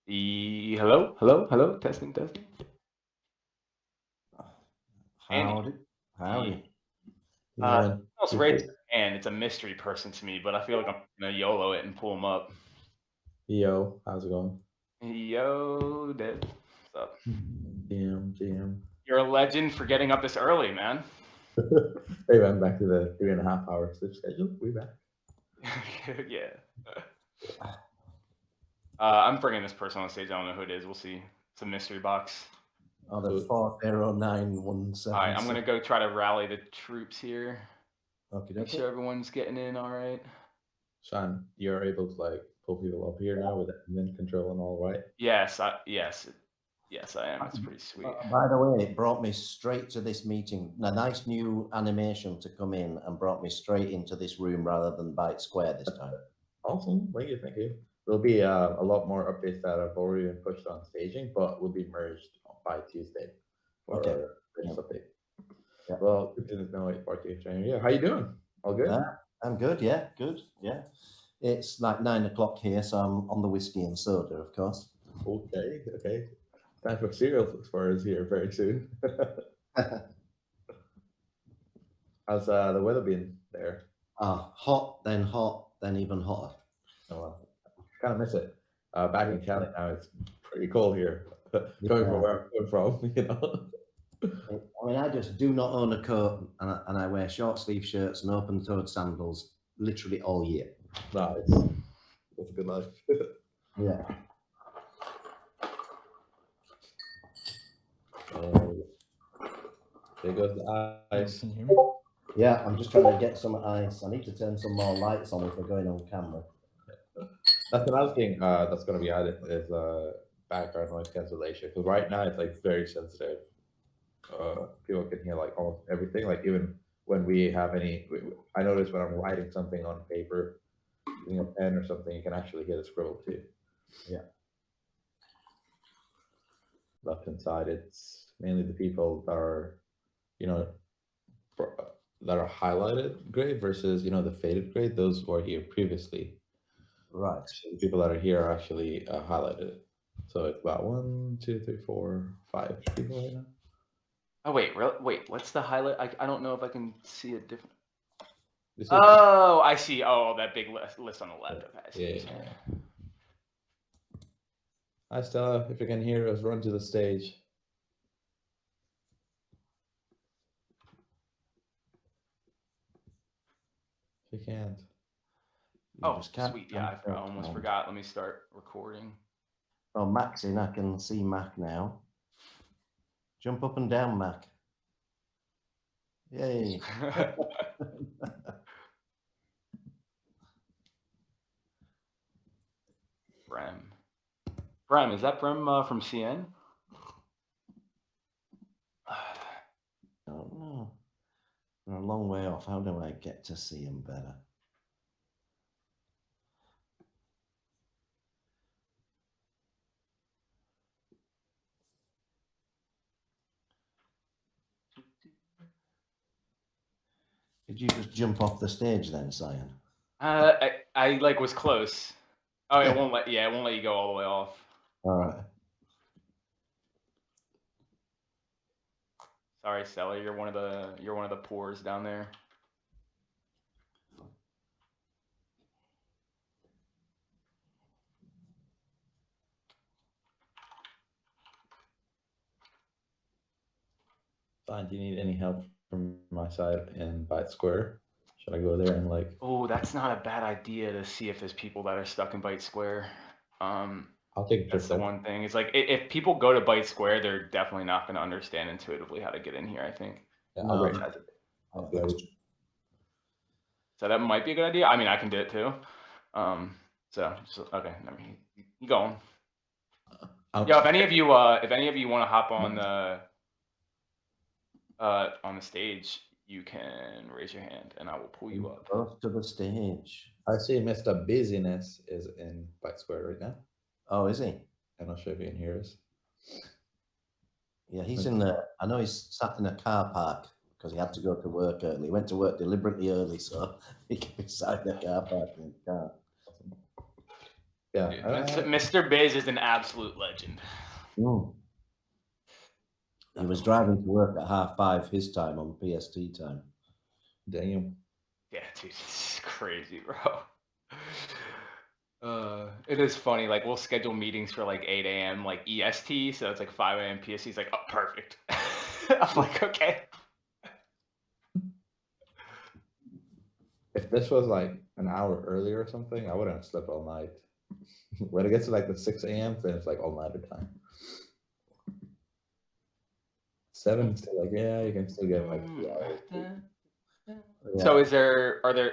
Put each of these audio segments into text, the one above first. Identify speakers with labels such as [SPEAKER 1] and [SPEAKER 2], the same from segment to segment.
[SPEAKER 1] Hello, testing. Andy,
[SPEAKER 2] Howdy.
[SPEAKER 1] ye-
[SPEAKER 2] Howdy. You know, when
[SPEAKER 1] almost
[SPEAKER 2] you
[SPEAKER 1] raised
[SPEAKER 2] first,
[SPEAKER 1] a hand. It's a mystery person to me, but I feel like I'm gonna YOLO it and pull him up.
[SPEAKER 2] yo, how's it going?
[SPEAKER 1] Yo, Dave, what's up?
[SPEAKER 2] Jam.
[SPEAKER 1] You're a legend for getting up this early, man.
[SPEAKER 2] Hey, I'm back to the 3.5 hour sleep schedule. We back.
[SPEAKER 1] Yeah. I'm bringing this person on stage. I don't know who it is. We'll see. It's a mystery box.
[SPEAKER 2] Oh,
[SPEAKER 3] the
[SPEAKER 2] so,
[SPEAKER 3] 409176.
[SPEAKER 1] All right, I'm gonna go try to rally the troops here.
[SPEAKER 3] Okay,
[SPEAKER 1] Make sure everyone's getting in. All right.
[SPEAKER 2] Sean, you're able to like pull people up here now with admin control and all, right?
[SPEAKER 1] Yes. Yes, I am. It's pretty sweet.
[SPEAKER 3] By the way, it brought me straight to this meeting. A nice new animation to come in and brought me straight into this room rather than Byte Square this time.
[SPEAKER 2] Awesome. Thank you. There'll be a lot more updates that have already been pushed on staging, but will be merged by Tuesday for
[SPEAKER 3] Okay.
[SPEAKER 2] our first update.
[SPEAKER 3] Yeah.
[SPEAKER 2] Well, good to know Byte Party. Yeah, how you doing? All good?
[SPEAKER 3] I'm good. Yeah, good. Yeah. It's like 9 o'clock here, so I'm on the whiskey and soda, of course.
[SPEAKER 2] Okay. Time for cereal for us here very soon. How's the weather been there?
[SPEAKER 3] Hot, then even hotter.
[SPEAKER 2] Oh, kind of miss it. Back in Cali now, it's pretty cold here. Coming from where I'm coming from,
[SPEAKER 3] I mean, I just do not own a coat, and I wear short sleeve shirts and open toed sandals literally all year.
[SPEAKER 2] Nice. That's a good life.
[SPEAKER 3] Yeah.
[SPEAKER 2] There goes the ice.
[SPEAKER 4] Can you hear me?
[SPEAKER 3] Yeah, I'm just trying to get some ice. I need to turn some more lights on if we're going on camera.
[SPEAKER 2] That's another thing that's going to be added is background noise cancellation. Because right now it's like very sensitive. People can hear like almost everything. Like even when we have I notice when I'm writing something on paper, using a pen or something, you can actually hear the scribble too.
[SPEAKER 3] Yeah.
[SPEAKER 2] Left hand side, it's mainly the people that are, you know, that are highlighted gray versus the faded gray. Those who are here previously.
[SPEAKER 3] Right.
[SPEAKER 2] So the people that are here are actually highlighted. So it's about 1, 2, 3, 4, 5 people right now.
[SPEAKER 1] Oh wait, wait. What's the highlight? I don't know if I can see it different.
[SPEAKER 2] This is
[SPEAKER 1] Oh, I see. Oh, that big list on the left. Okay, I see what you're saying.
[SPEAKER 2] Hi Stella, if you can hear us, run to the stage. If you can't.
[SPEAKER 1] Oh, sweet. Yeah, I almost forgot. Let me start recording.
[SPEAKER 3] Oh, Mac's in. I can see Mac now. Jump up and down, Mac. Yay.
[SPEAKER 1] Brem, is that Brem from CN?
[SPEAKER 3] I don't know. We're a long way off. How do I get to see him better? Did you just jump off the stage then, Cyan?
[SPEAKER 1] I like was close. Oh, it won't let. Yeah, it won't let you go all the way off.
[SPEAKER 3] All right.
[SPEAKER 1] Sorry, Stella. You're one of the poors down there.
[SPEAKER 2] Fine. Do you need any help from my side in Byte Square? Should I go there and like?
[SPEAKER 1] Oh, that's not a bad idea to see if there's people that are stuck in Byte Square.
[SPEAKER 2] I'll take a trip.
[SPEAKER 1] That's the one thing. It's like if people go to Byte Square, they're definitely not going to understand intuitively how to get in here, I think.
[SPEAKER 2] Yeah,
[SPEAKER 3] No.
[SPEAKER 1] So that might be a good idea. I mean, I can do it too. So okay, let me you go on. Yeah, if any of you want to hop on the stage, you can raise your hand and I will pull you up.
[SPEAKER 3] Close to the stage.
[SPEAKER 2] I see Mr. Busyness is in Byte Square right now.
[SPEAKER 3] Oh, is he?
[SPEAKER 2] I'm not sure if you can hear us.
[SPEAKER 3] Yeah, he's in the. I know he's sat in a car park because he had to go to work early. He went to work deliberately early, so he can be sat in the car park in the car.
[SPEAKER 2] Yeah.
[SPEAKER 1] Dude, Mr. Biz is an absolute legend.
[SPEAKER 3] Mm. He was driving to work at 5:30 his time on PST time.
[SPEAKER 2] Damn.
[SPEAKER 1] Yeah, dude, it's crazy, bro. It is funny. Like we'll schedule meetings for like 8 a.m. like EST, so it's like 5 a.m. PST. He's like, oh, perfect. I'm like, okay.
[SPEAKER 2] If this was like an hour earlier or something, I wouldn't have slept all night. When it gets to like the 6 a.m., then it's like all nighter time. 7 is still like, yeah, you can still get like 2 hours.
[SPEAKER 3] Yeah.
[SPEAKER 1] So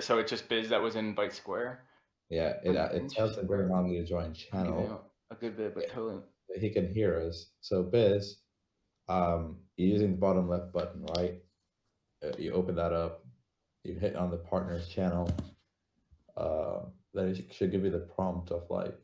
[SPEAKER 1] so it's just Biz that was in Byte Square?
[SPEAKER 2] Yeah, it tells him very long to join channel.
[SPEAKER 1] A good bit, but totally.
[SPEAKER 2] He can hear us. So Biz, you're using the bottom left button, right? You open that up, you hit on the partners channel. Then it should give you the prompt of like,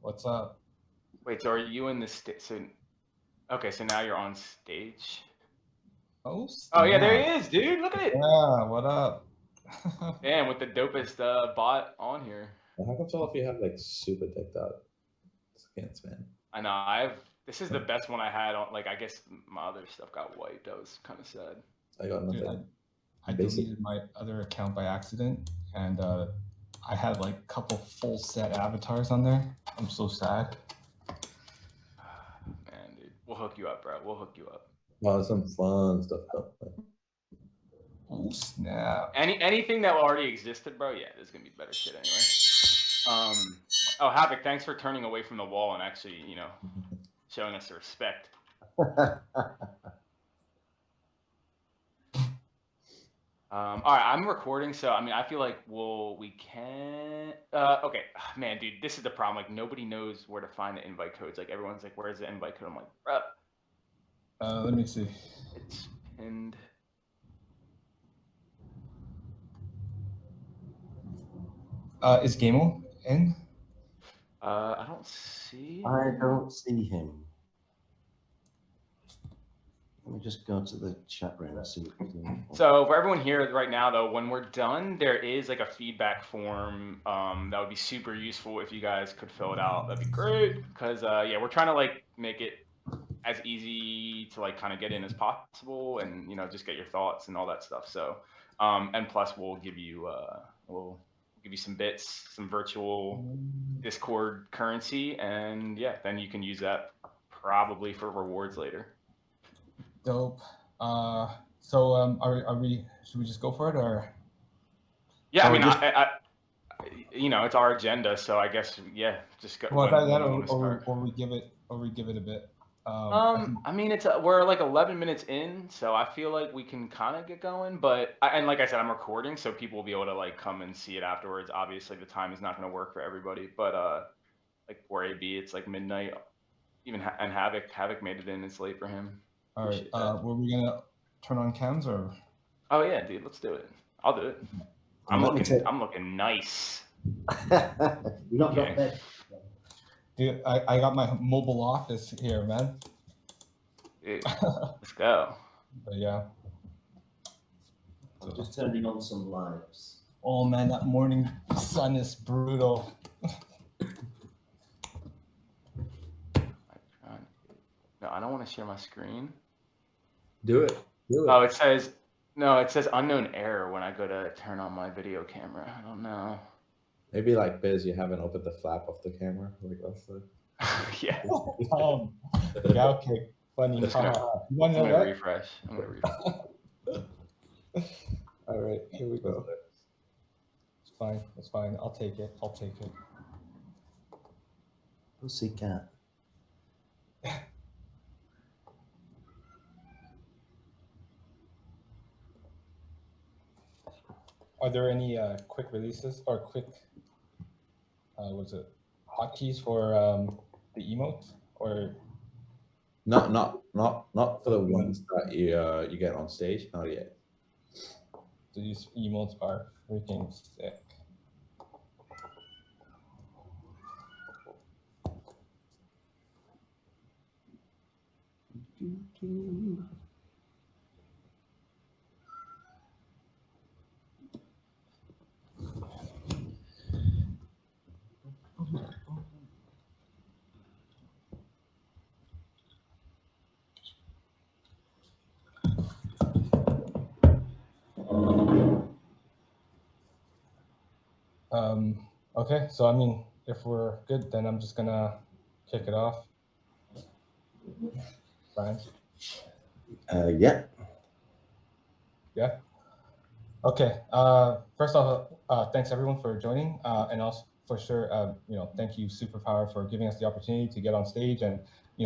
[SPEAKER 4] What's up?
[SPEAKER 1] Wait, so are you in the okay, so now you're on stage.
[SPEAKER 4] Oh,
[SPEAKER 1] Oh yeah, there
[SPEAKER 4] snap.
[SPEAKER 1] he is, dude. Look at it.
[SPEAKER 4] Yeah, what up?
[SPEAKER 1] Damn, with the dopest bot on here.
[SPEAKER 2] how come all of you have like super decked out skins, man?
[SPEAKER 1] I know. This is the best one I had on. Like, I guess my other stuff got wiped. That was kind of sad.
[SPEAKER 2] I got nothing.
[SPEAKER 4] Dude, I
[SPEAKER 2] Basic.
[SPEAKER 4] deleted my other account by accident, and I had like a couple full set avatars on there. I'm so sad.
[SPEAKER 1] Man, dude, we'll hook you up, bro. We'll hook you up.
[SPEAKER 2] Oh, some fun stuff.
[SPEAKER 4] Oh snap!
[SPEAKER 1] Anything that already existed, bro. Yeah, there's gonna be better shit anyway. Oh, Havoc, thanks for turning away from the wall and actually, showing us the respect. All right, I'm recording, so I mean, I feel like we can. Okay, man, dude, this is the problem. Like, nobody knows where to find the invite codes. Like, everyone's like, "Where's the invite code?" I'm like, "Bro."
[SPEAKER 4] Let me see.
[SPEAKER 1] It's pinned.
[SPEAKER 4] Is Gamo in?
[SPEAKER 1] I don't see.
[SPEAKER 3] I don't see him. Let me just go to the chat room and see what he's doing.
[SPEAKER 1] So for everyone here right now, though, when we're done, there is like a feedback form that would be super useful if you guys could fill it out. That'd be great, because yeah, we're trying to like make it as easy to like kind of get in as possible, and just get your thoughts and all that stuff. So and plus we'll give you some bits, some virtual Discord currency, and yeah, then you can use that probably for rewards later.
[SPEAKER 4] Dope. So are we? Should we just go for it, or?
[SPEAKER 1] Yeah, I mean, it's our agenda, so I guess yeah, just go.
[SPEAKER 4] Well,
[SPEAKER 1] Or
[SPEAKER 4] we give it a bit.
[SPEAKER 1] I mean, we're like 11 minutes in, so I feel like we can kind of get going. But and like I said, I'm recording, so people will be able to like come and see it afterwards. Obviously, the time is not going to work for everybody, but like for AB, it's like midnight. Even and Havoc made it in. It's late for him.
[SPEAKER 4] All right. Were we gonna turn on cams or?
[SPEAKER 1] Oh yeah, dude, let's do it. I'll do it. I'm looking nice.
[SPEAKER 3] You're not got bed.
[SPEAKER 4] Dude, I got my mobile office here, man.
[SPEAKER 1] Dude, let's go.
[SPEAKER 4] But yeah.
[SPEAKER 3] Just turning on some lights.
[SPEAKER 4] Oh man, that morning sun is brutal.
[SPEAKER 1] No, I don't want to share my screen.
[SPEAKER 2] Do it.
[SPEAKER 1] Oh, it says unknown error when I go to turn on my video camera. I don't know.
[SPEAKER 2] Maybe like Biz, you haven't opened the flap of the camera like last time.
[SPEAKER 1] Yeah.
[SPEAKER 4] Yeah, okay. Funny.
[SPEAKER 1] I'm gonna refresh.
[SPEAKER 4] All right, here we go. It's fine. It's fine. I'll take it.
[SPEAKER 3] Pussycat.
[SPEAKER 4] are there any quick releases or quick hotkeys for the emotes, or
[SPEAKER 2] Not for the ones that you get on stage. Not yet.
[SPEAKER 4] these emotes are freaking sick. Okay, so I mean, if we're good, then I'm just gonna kick it off. Brian?
[SPEAKER 3] Yeah.
[SPEAKER 4] Yeah. Okay. First off, thanks everyone for joining, and also for sure, thank you Superpower for giving us the opportunity to get on stage. And we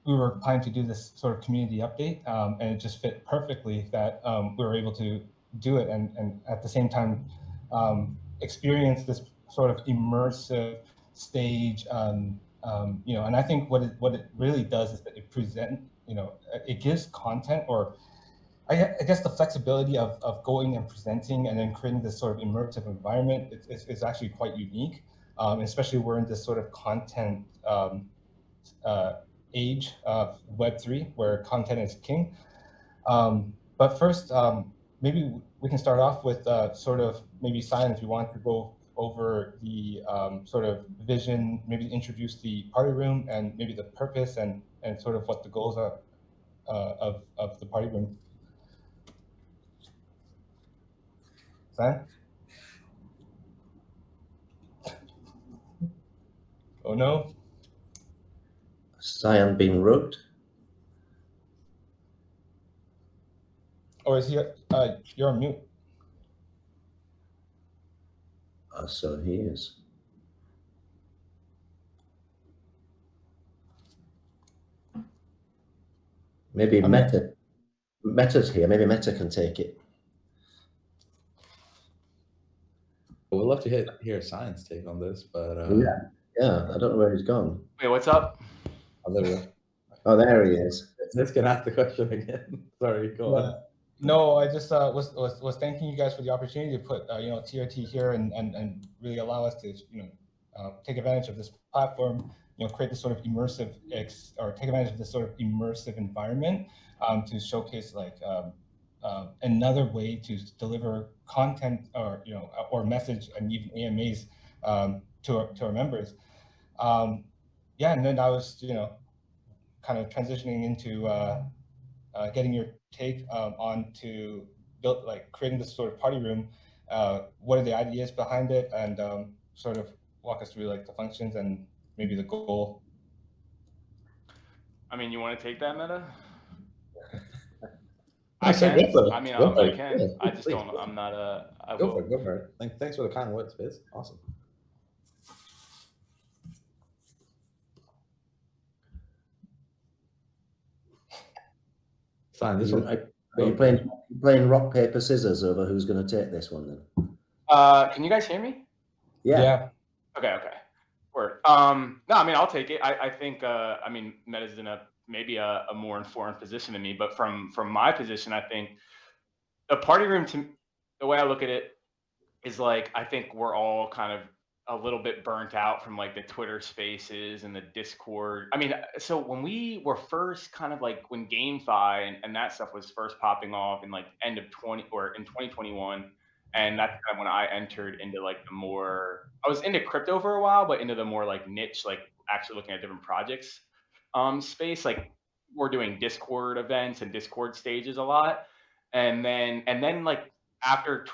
[SPEAKER 4] were planning to do this sort of community update, and it just fit perfectly that we were able to do it, and at the same time experience this sort of immersive stage. And I think what it really does is that it gives content, or I guess the flexibility of going and presenting and then creating this sort of immersive environment is actually quite unique, especially we're in this sort of content age of Web3 where content is king. But first, maybe we can start off with sort of maybe Simon, if you want to go over the sort of vision, maybe introduce the party room and maybe the purpose and sort of what the goals are of the party room. Simon? Oh no.
[SPEAKER 3] Cyan being rugged.
[SPEAKER 4] Or is he? You're on mute.
[SPEAKER 3] So he is. Maybe Meta's here. Maybe Meta can take it.
[SPEAKER 2] We'd love to hear Science take on this, but
[SPEAKER 3] yeah, I don't know where he's gone.
[SPEAKER 1] Wait, what's up?
[SPEAKER 2] Oh, there we go.
[SPEAKER 3] Oh, there he is.
[SPEAKER 2] Let's get ask the question again. Sorry, go on.
[SPEAKER 4] No, I just was thanking you guys for the opportunity to put TRT here and really allow us to take advantage of this platform, create this sort of immersive take advantage of this sort of immersive environment to showcase like another way to deliver content or message and even AMAs to our members. And then I was kind of transitioning into getting your take on to build creating this sort of party room. What are the ideas behind it, and sort of walk us through like the functions and maybe the goal.
[SPEAKER 1] I mean, you want to take that, Meta?
[SPEAKER 2] I can.
[SPEAKER 1] I mean, I can. Yeah, I just don't. I'm not a.
[SPEAKER 2] Go for it. Thanks for the kind words, Fizz. Awesome. Fine. This one.
[SPEAKER 3] Are you playing rock paper scissors over who's going to take this one then?
[SPEAKER 1] Can you guys hear me?
[SPEAKER 3] Yeah.
[SPEAKER 1] Okay. Word. No, I mean, I'll take it. I think. I mean, Meta's in maybe a more informed position than me, but from my position, I think the party room, the way I look at it, is like I think we're all kind of a little bit burnt out from like the Twitter Spaces and the Discord. I mean, so when we were first kind of like when GameFi and that stuff was first popping off in like end of 2021, and that's kind of when I entered into like the more, I was into crypto for a while, but into the more like niche, like actually looking at different projects space. Like we're doing Discord events and Discord stages a lot, and then like after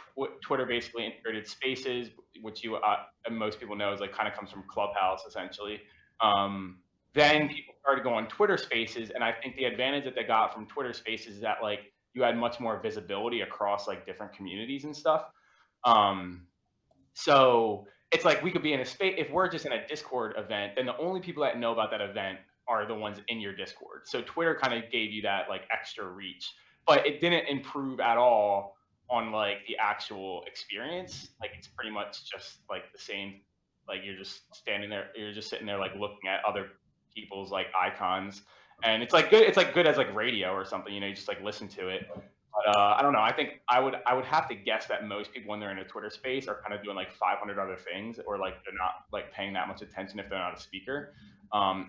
[SPEAKER 1] Twitter basically integrated Spaces, which you and most people know is like kind of comes from Clubhouse essentially. Then people started going on Twitter Spaces, and I think the advantage that they got from Twitter Spaces is that like you had much more visibility across like different communities and stuff. So it's like we could be in a space, if we're just in a Discord event, then the only people that know about that event are the ones in your Discord. So Twitter kind of gave you that like extra reach, but it didn't improve at all on like the actual experience, like it's pretty much just like the same. Like you're just standing there, you're just sitting there like looking at other people's like icons, and it's like good. It's like good as like radio or something. You know, you just like listen to it. But I don't know. I think I would have to guess that most people when they're in a Twitter space are kind of doing like 500 other things, or like they're not like paying that much attention if they're not a speaker,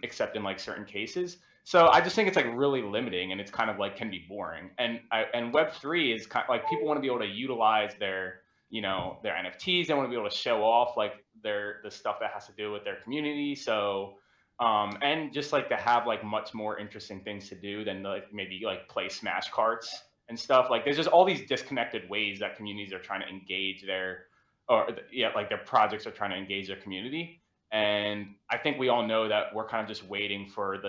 [SPEAKER 1] except in like certain cases. So I just think it's like really limiting, and it's kind of like can be boring. And Web3 is kind of like people want to be able to utilize their their NFTs. They want to be able to show off like the stuff that has to do with their community. So and just like to have like much more interesting things to do than like maybe like play Smash Carts and stuff. Like there's just all these disconnected ways that communities are trying to engage like their projects are trying to engage their community. And I think we all know that we're kind of just waiting for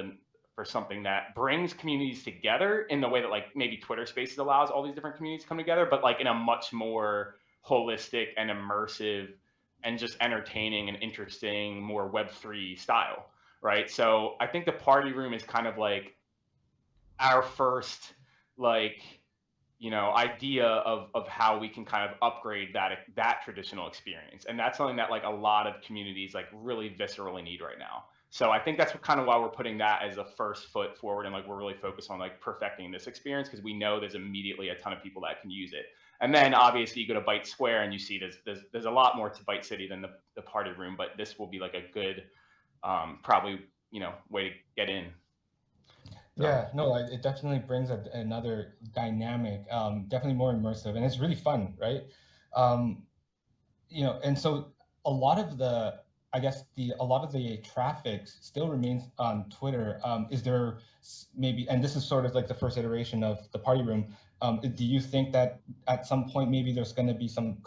[SPEAKER 1] something that brings communities together in the way that like maybe Twitter Spaces allows all these different communities to come together, but like in a much more holistic and immersive and just entertaining and interesting, more Web3 style, right? So I think the party room is kind of like our first like idea of how we can kind of upgrade that traditional experience, and that's something that like a lot of communities like really viscerally need right now. So I think that's kind of why we're putting that as a first foot forward, and like we're really focused on like perfecting this experience because we know there's immediately a ton of people that can use it. And then obviously you go to Byte Square and you see there's a lot more to Byte City than the party room, but this will be like a good probably way to get in.
[SPEAKER 4] Yeah, no, it definitely brings another dynamic, definitely more immersive, and it's really fun, right? And so a lot of a lot of the traffic still remains on Twitter. Is there maybe, and this is sort of like the first iteration of the party room, do you think that at some point maybe there's going to be some,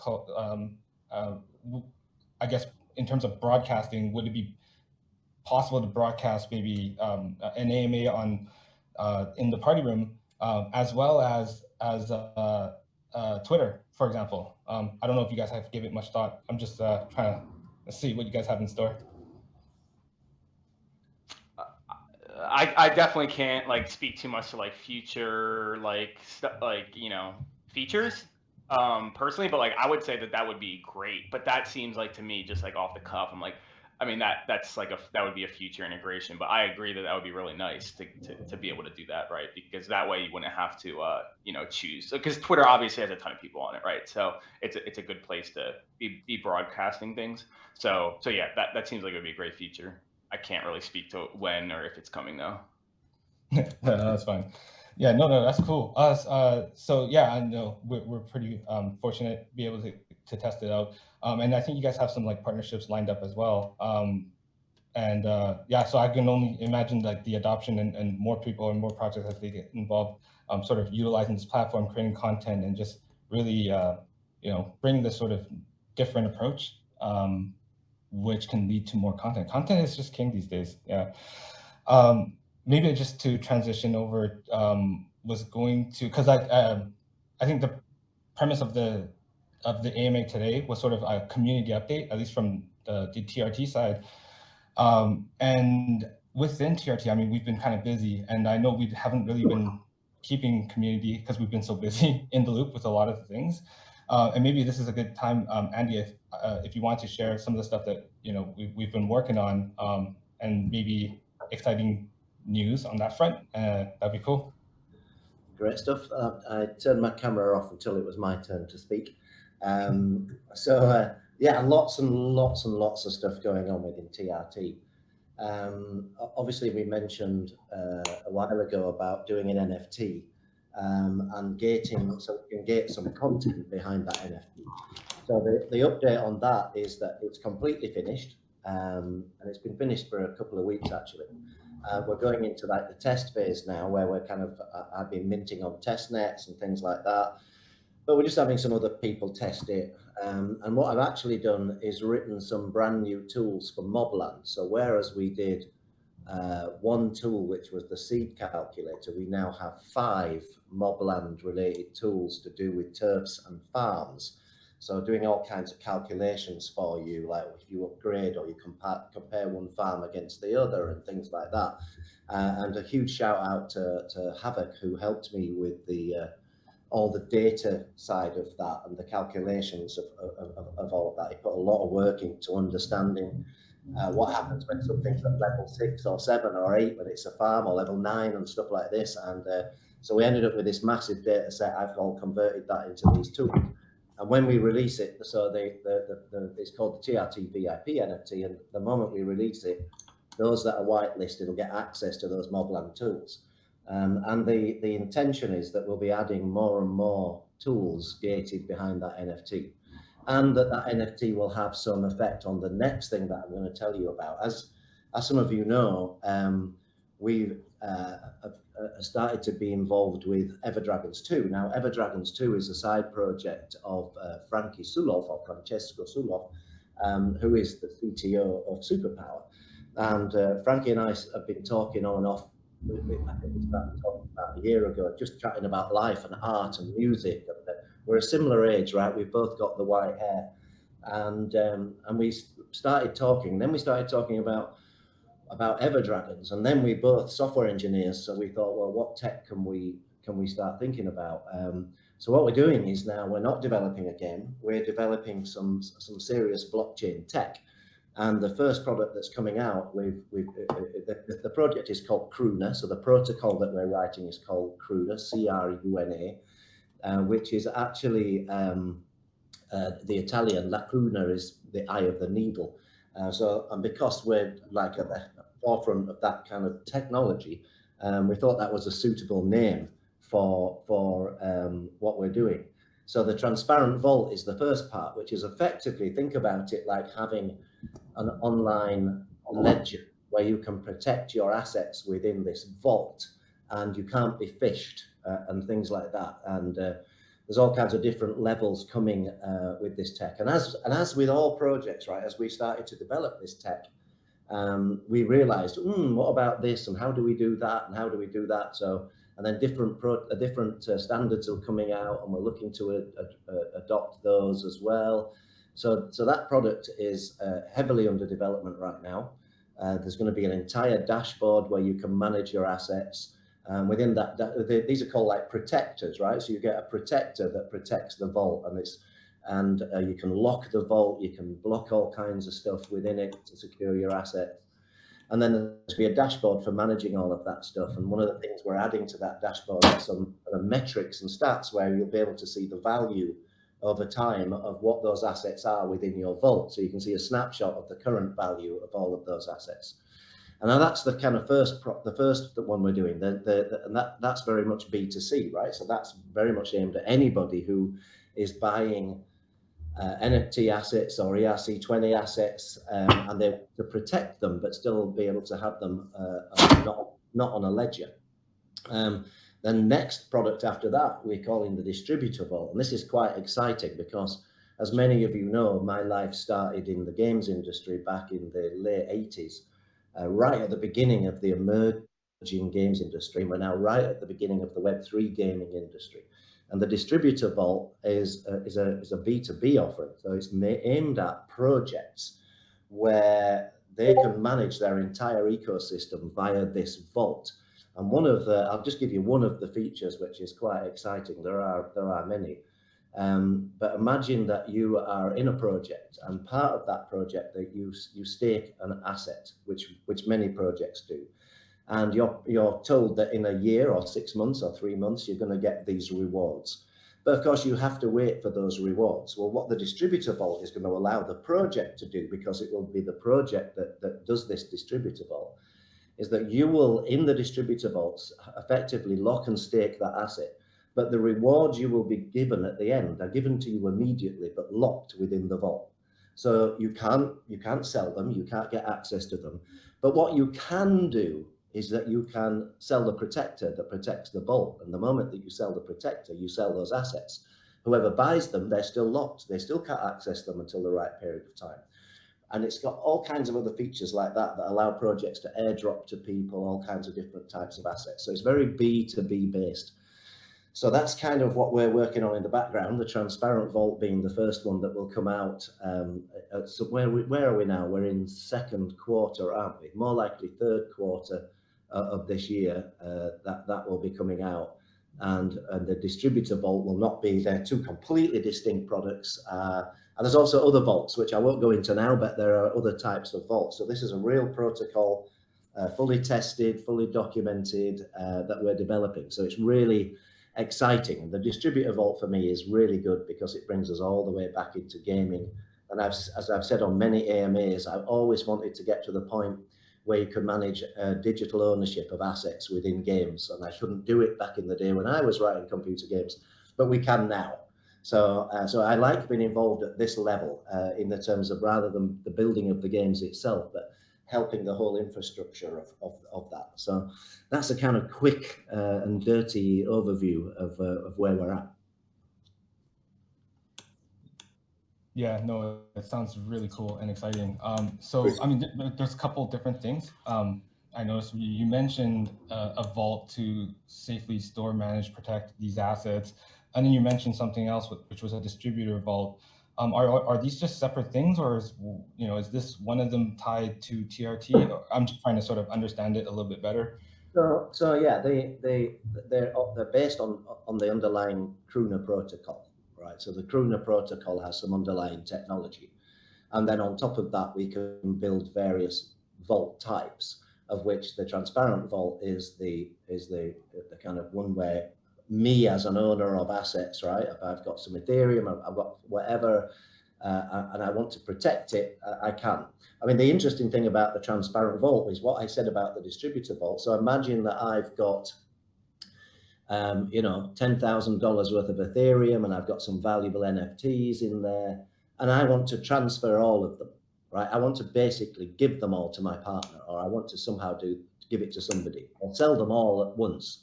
[SPEAKER 4] I guess, in terms of broadcasting, would it be possible to broadcast maybe an AMA on in the party room, as well as Twitter, for example? I don't know if you guys have given it much thought. I'm just trying to see what you guys have in store.
[SPEAKER 1] I definitely can't like speak too much to like future like stuff like features personally, but like I would say that would be great. But that seems like to me just like off the cuff. I'm like, I mean that's like that would be a future integration. But I agree that would be really nice to be able to do that, right? Because that way you wouldn't have to choose, because Twitter obviously has a ton of people on it, right? So it's a good place to be broadcasting things. So yeah, that seems like it would be a great feature. I can't really speak to when or if it's coming though.
[SPEAKER 4] No, that's fine. Yeah, no, that's cool. So yeah, I know we're pretty fortunate to be able to test it out, and I think you guys have some like partnerships lined up as well. And yeah, so I can only imagine like the adoption and more people and more projects as they get involved, sort of utilizing this platform, creating content, and just really bringing this sort of different approach. Which can lead to more content. Content is just king these days. Yeah. Maybe just to transition over, was going to, because I think the premise of the AMA today was sort of a community update, at least from the TRT side. And within TRT, I mean, we've been kind of busy, and I know we haven't really been keeping community because we've been so busy in the loop with a lot of things. And maybe this is a good time, Andy, if you want to share some of the stuff that we've been working on, and maybe exciting news on that front, that'd be cool.
[SPEAKER 3] Great stuff. I turned my camera off until it was my turn to speak. Yeah, lots and lots and lots of stuff going on within TRT. Obviously, we mentioned a while ago about doing an NFT. And gating, so we can get some content behind that NFT. So the update on that is that it's completely finished, and it's been finished for a couple of weeks actually. We're going into like the test phase now, where we're kind of I've been minting on test nets and things like that, but we're just having some other people test it. And what I've actually done is written some brand new tools for Mobland. So whereas we did one tool, which was the seed calculator, we now have 5 Mobland related tools to do with turfs and farms. So doing all kinds of calculations for you, like if you upgrade or you compare one farm against the other and things like that. And a huge shout out to Havoc, who helped me with the all the data side of that and the calculations of all of that. He put a lot of work into understanding what happens when something's at level 6 or 7 or 8 when it's a farm, or level 9 and stuff like this. And so we ended up with this massive data set. I've all converted that into these tools. And when we release it, so it's called the TRT VIP NFT, and the moment we release it, those that are whitelisted will get access to those Mobland tools. And the intention is that we'll be adding more and more tools gated behind that NFT, and that NFT will have some effect on the next thing that I'm going to tell you about. As some of you know, we've started to be involved with Everdragons 2. Now, Everdragons 2 is a side project of Frankie Sulov, or Francesco Sulov, who is the CTO of Superpower. And Frankie and I have been talking on and off. I think we started talking about a year ago, just chatting about life and art and music. And we're a similar age, right? We've both got the white hair, and we started talking. Then we started talking about Everdragons, and then we both software engineers. So we thought, well, what tech can we start thinking about? So what we're doing is now we're not developing a game. We're developing some serious blockchain tech. And the first product that's coming out, the project is called Cruna. So the protocol that we're writing is called Cruna, C-R-U-N-A, which is actually the Italian. La Cruna is the eye of the needle. And because we're like at the forefront of that kind of technology, we thought that was a suitable name for what we're doing. So the transparent vault is the first part, which is effectively, think about it like having an online ledger where you can protect your assets within this vault, and you can't be phished and things like that. And there's all kinds of different levels coming with this tech. And as with all projects, right, as we started to develop this tech, we realized, what about this, and how do we do that, and how do we do that? So, and then different standards are coming out, and we're looking to adopt those as well. So that product is heavily under development right now. There's going to be an entire dashboard where you can manage your assets. Within that, these are called like protectors, right? So you get a protector that protects the vault, and you can lock the vault, you can block all kinds of stuff within it to secure your assets. And then there's be a dashboard for managing all of that stuff. And one of the things we're adding to that dashboard is some metrics and stats where you'll be able to see the value over time of what those assets are within your vault. So you can see a snapshot of the current value of all of those assets. And now that's the kind of first one we're doing. And that's very much B2C, right? So that's very much aimed at anybody who is buying NFT assets or ERC20 assets, and they to protect them, but still be able to have them not on a ledger. Then next product after that, we're calling the distributor vault. And this is quite exciting because, as many of you know, my life started in the games industry back in the late 80s, right at the beginning of the emerging games industry. We're now right at the beginning of the Web3 gaming industry. And the distributor vault is a B2B offering. So it's aimed at projects where they can manage their entire ecosystem via this vault. And I'll just give you one of the features, which is quite exciting. There are many, but imagine that you are in a project, and part of that project that you stake an asset, which many projects do, and you're told that in a year or 6 months or 3 months you're going to get these rewards. But of course you have to wait for those rewards. Well, what the distributor vault is going to allow the project to do, because it will be the project that does this distributor vault, is that you will, in the distributor vaults, effectively lock and stake that asset. But the rewards you will be given at the end are given to you immediately, but locked within the vault. So you can't sell them, you can't get access to them. But what you can do is that you can sell the protector that protects the vault. And the moment that you sell the protector, you sell those assets. Whoever buys them, they're still locked. They still can't access them until the right period of time. And it's got all kinds of other features like that allow projects to airdrop to people, all kinds of different types of assets. So it's very B2B based. So that's kind of what we're working on in the background, the transparent vault being the first one that will come out. So where are we now? We're in second quarter, aren't we? More likely third quarter of this year, that will be coming out. and the distributor vault will not be. They're two completely distinct products. And there's also other vaults, which I won't go into now, but there are other types of vaults. So this is a real protocol, fully tested, fully documented, that we're developing. So it's really exciting. And the distributor vault for me is really good because it brings us all the way back into gaming. And as I've said on many AMAs, I've always wanted to get to the point where you could manage digital ownership of assets within games. And I couldn't do it back in the day when I was writing computer games, but we can now. So I like being involved at this level in the terms of rather than the building of the games itself, but helping the whole infrastructure of that. So that's a kind of quick and dirty overview of where we're at.
[SPEAKER 4] Yeah, no, it sounds really cool and exciting. So, I mean, there's a couple different things. I noticed you mentioned a vault to safely store, manage, protect these assets. And then you mentioned something else, which was a distributor vault. Are these just separate things, or is this one of them tied to TRT? I'm just trying to sort of understand it a little bit better.
[SPEAKER 3] So yeah, they're based on the underlying Kruner protocol, right? So the Kruner protocol has some underlying technology, and then on top of that, we can build various vault types, of which the transparent vault is the kind of one where me as an owner of assets, right? If I've got some Ethereum, I've got whatever, and I want to protect it, I can. I mean, the interesting thing about the transparent vault is what I said about the distributor vault. So imagine that I've got, $10,000 worth of Ethereum, and I've got some valuable NFTs in there, and I want to transfer all of them, right? I want to basically give them all to my partner, or I want to somehow give it to somebody, or sell them all at once.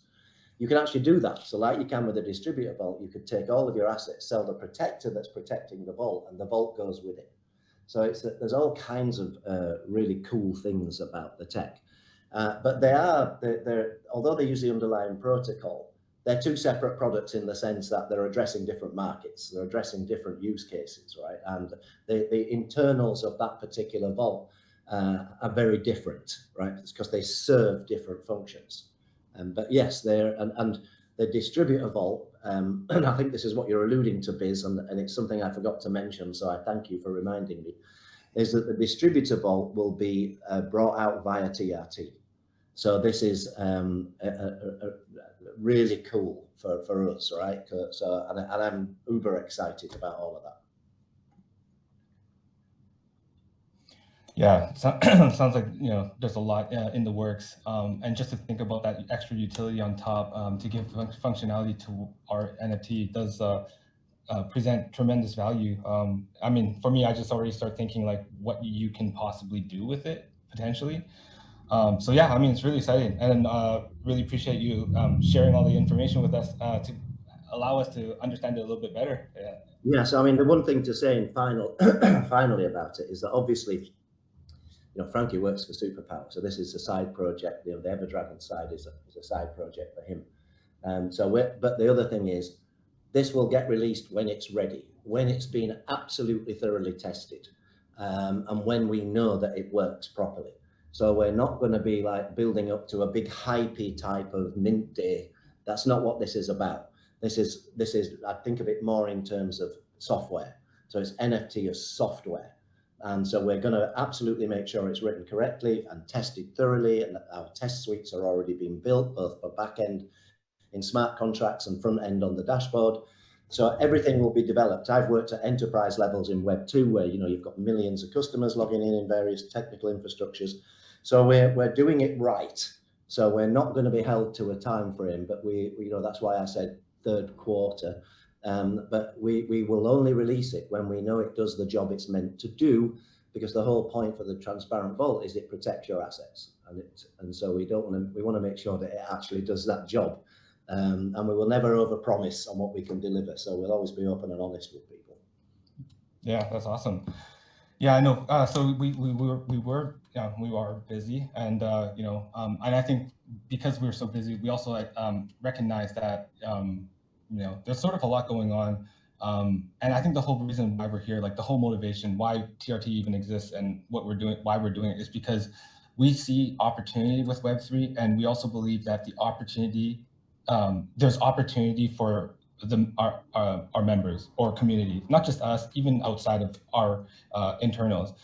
[SPEAKER 3] You can actually do that. So like you can with a distributor vault, you could take all of your assets, sell the protector that's protecting the vault, and the vault goes with it. So there's all kinds of really cool things about the tech. But although they use the underlying protocol, they're two separate products in the sense that they're addressing different markets. They're addressing different use cases, right? And the internals of that particular vault are very different, right? It's because they serve different functions. But yes, and the distributor vault, and I think this is what you're alluding to, Biz, and it's something I forgot to mention, so I thank you for reminding me, is that the distributor vault will be brought out via TRT. So this is really cool for us, right? So, and I'm uber excited about all of that.
[SPEAKER 4] Yeah, sounds like there's a lot in the works, and just to think about that extra utility on top to give functionality to our NFT does present tremendous value. I mean, for me, I just already start thinking like what you can possibly do with it potentially. So yeah, I mean, it's really exciting, and really appreciate you sharing all the information with us to allow us to understand it a little bit better.
[SPEAKER 3] Yeah. So I mean, the one thing to say in finally about it is that obviously, Frankie works for Superpower, so this is a side project. The Everdragon side is a side project for him. But the other thing is, this will get released when it's ready, when it's been absolutely thoroughly tested, and when we know that it works properly. So we're not going to be like building up to a big hypey type of mint day. That's not what this is about. This is I think of it more in terms of software. So it's NFT as software. And so we're going to absolutely make sure it's written correctly and tested thoroughly. And our test suites are already being built, both for back end in smart contracts and front end on the dashboard. So everything will be developed. I've worked at enterprise levels in Web 2, where you've got millions of customers logging in various technical infrastructures. So we're doing it right. So we're not going to be held to a time frame, but we that's why I said third quarter. But we will only release it when we know it does the job it's meant to do, because the whole point for the transparent vault is it protects your assets, and so we want to make sure that it actually does that job, and we will never overpromise on what we can deliver. So we'll always be open and honest with people.
[SPEAKER 4] Yeah, that's awesome. Yeah, I know. So we are busy, and and I think because we're so busy, we also recognize that there's sort of a lot going on, and I think the whole reason why we're here, like the whole motivation why TRT even exists and why we're doing it, is because we see opportunity with Web3, and we also believe that the opportunity there's opportunity for our members or community, not just us, even outside of our internals.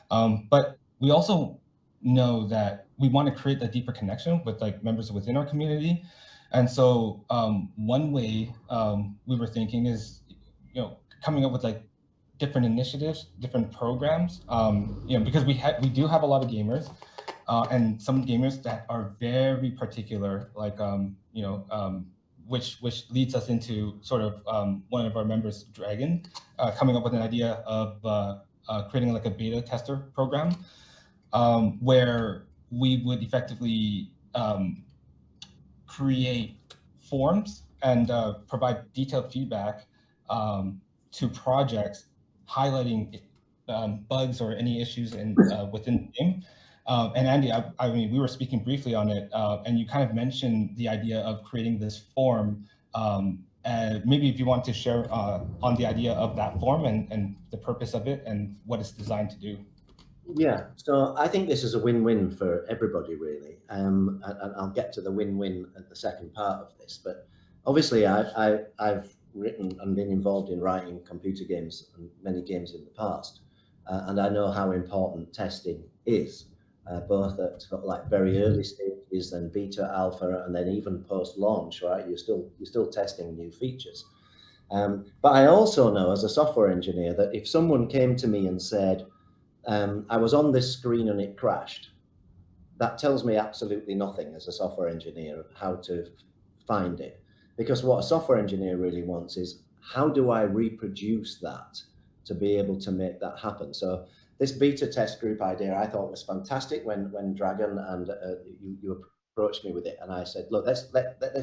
[SPEAKER 4] But we also know that we want to create a deeper connection with like members within our community. And so one way we were thinking is, coming up with like different initiatives, different programs, because we do have a lot of gamers, and some gamers that are very particular, like which leads us into sort of one of our members, Dragon, coming up with an idea of creating like a beta tester program, where we would effectively create forms and provide detailed feedback to projects highlighting bugs or any issues within the game. And Andy, I mean, we were speaking briefly on it, and you kind of mentioned the idea of creating this form. And maybe if you want to share on the idea of that form and the purpose of it and what it's designed to do.
[SPEAKER 3] Yeah, so I think this is a win-win for everybody, really. And I'll get to the win-win at the second part of this. But obviously, I've written and been involved in writing computer games and many games in the past, and I know how important testing is, both at sort of like very early stages, then beta, alpha, and then even post-launch. Right, you're still testing new features. But I also know, as a software engineer, that if someone came to me and said, I was on this screen and it crashed, that tells me absolutely nothing as a software engineer how to find it. Because what a software engineer really wants is, how do I reproduce that to be able to make that happen? So this beta test group idea I thought was fantastic when Dragon and you approached me with it, and I said, look, let's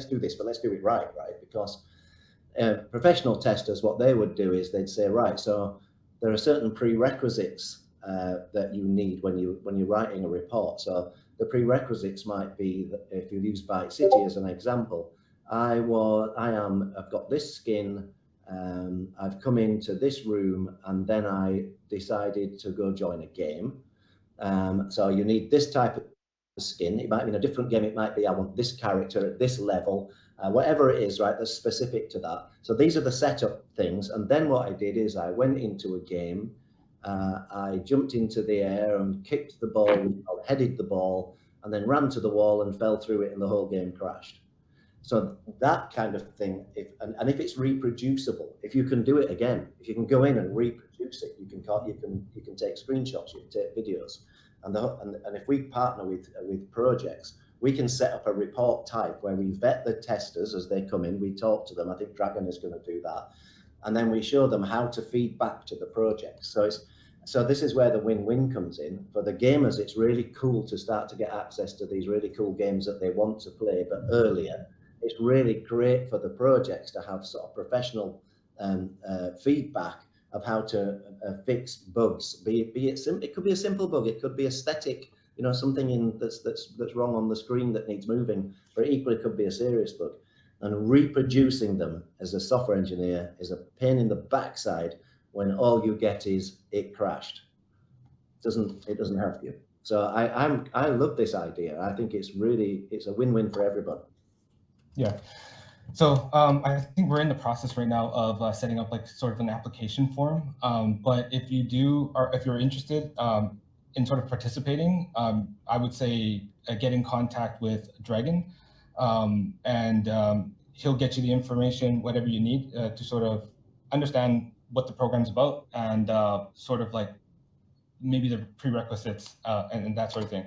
[SPEAKER 3] do this, but let's do it right? Because professional testers, what they would do is they'd say, right, so there are certain prerequisites that you need when you're writing a report. So the prerequisites might be that if you use Byte City as an example, I've got this skin, I've come into this room, and then I decided to go join a game. So you need this type of skin. It might be in a different game. It might be, I want this character at this level, whatever it is, right, that's specific to that. So these are the setup things. And then what I did is I went into a game, I jumped into the air and kicked the ball, headed the ball, and then ran to the wall and fell through it, and the whole game crashed. So that kind of thing, if it's reproducible, if you can do it again, if you can go in and reproduce it, you can take screenshots, you can take videos, and if we partner with projects, we can set up a report type where we vet the testers as they come in. We talk to them. I think Dragon is going to do that, and then we show them how to feed back to the project. So this is where the win-win comes in. For the gamers, it's really cool to start to get access to these really cool games that they want to play, but earlier. It's really great for the projects to have sort of professional feedback of how to fix bugs. Be it simple, it could be a simple bug, it could be aesthetic, something that's wrong on the screen that needs moving, but equally it could be a serious bug. And reproducing them as a software engineer is a pain in the backside when all you get is it crashed. It doesn't help you. So I love this idea. I think it's a win-win for everybody.
[SPEAKER 4] Yeah. So I think we're in the process right now of setting up like sort of an application form. But if you're interested in sort of participating, I would say get in contact with Dragon, and he'll get you the information, whatever you need to sort of understand what the program's about, and sort of like maybe the prerequisites and that sort of thing.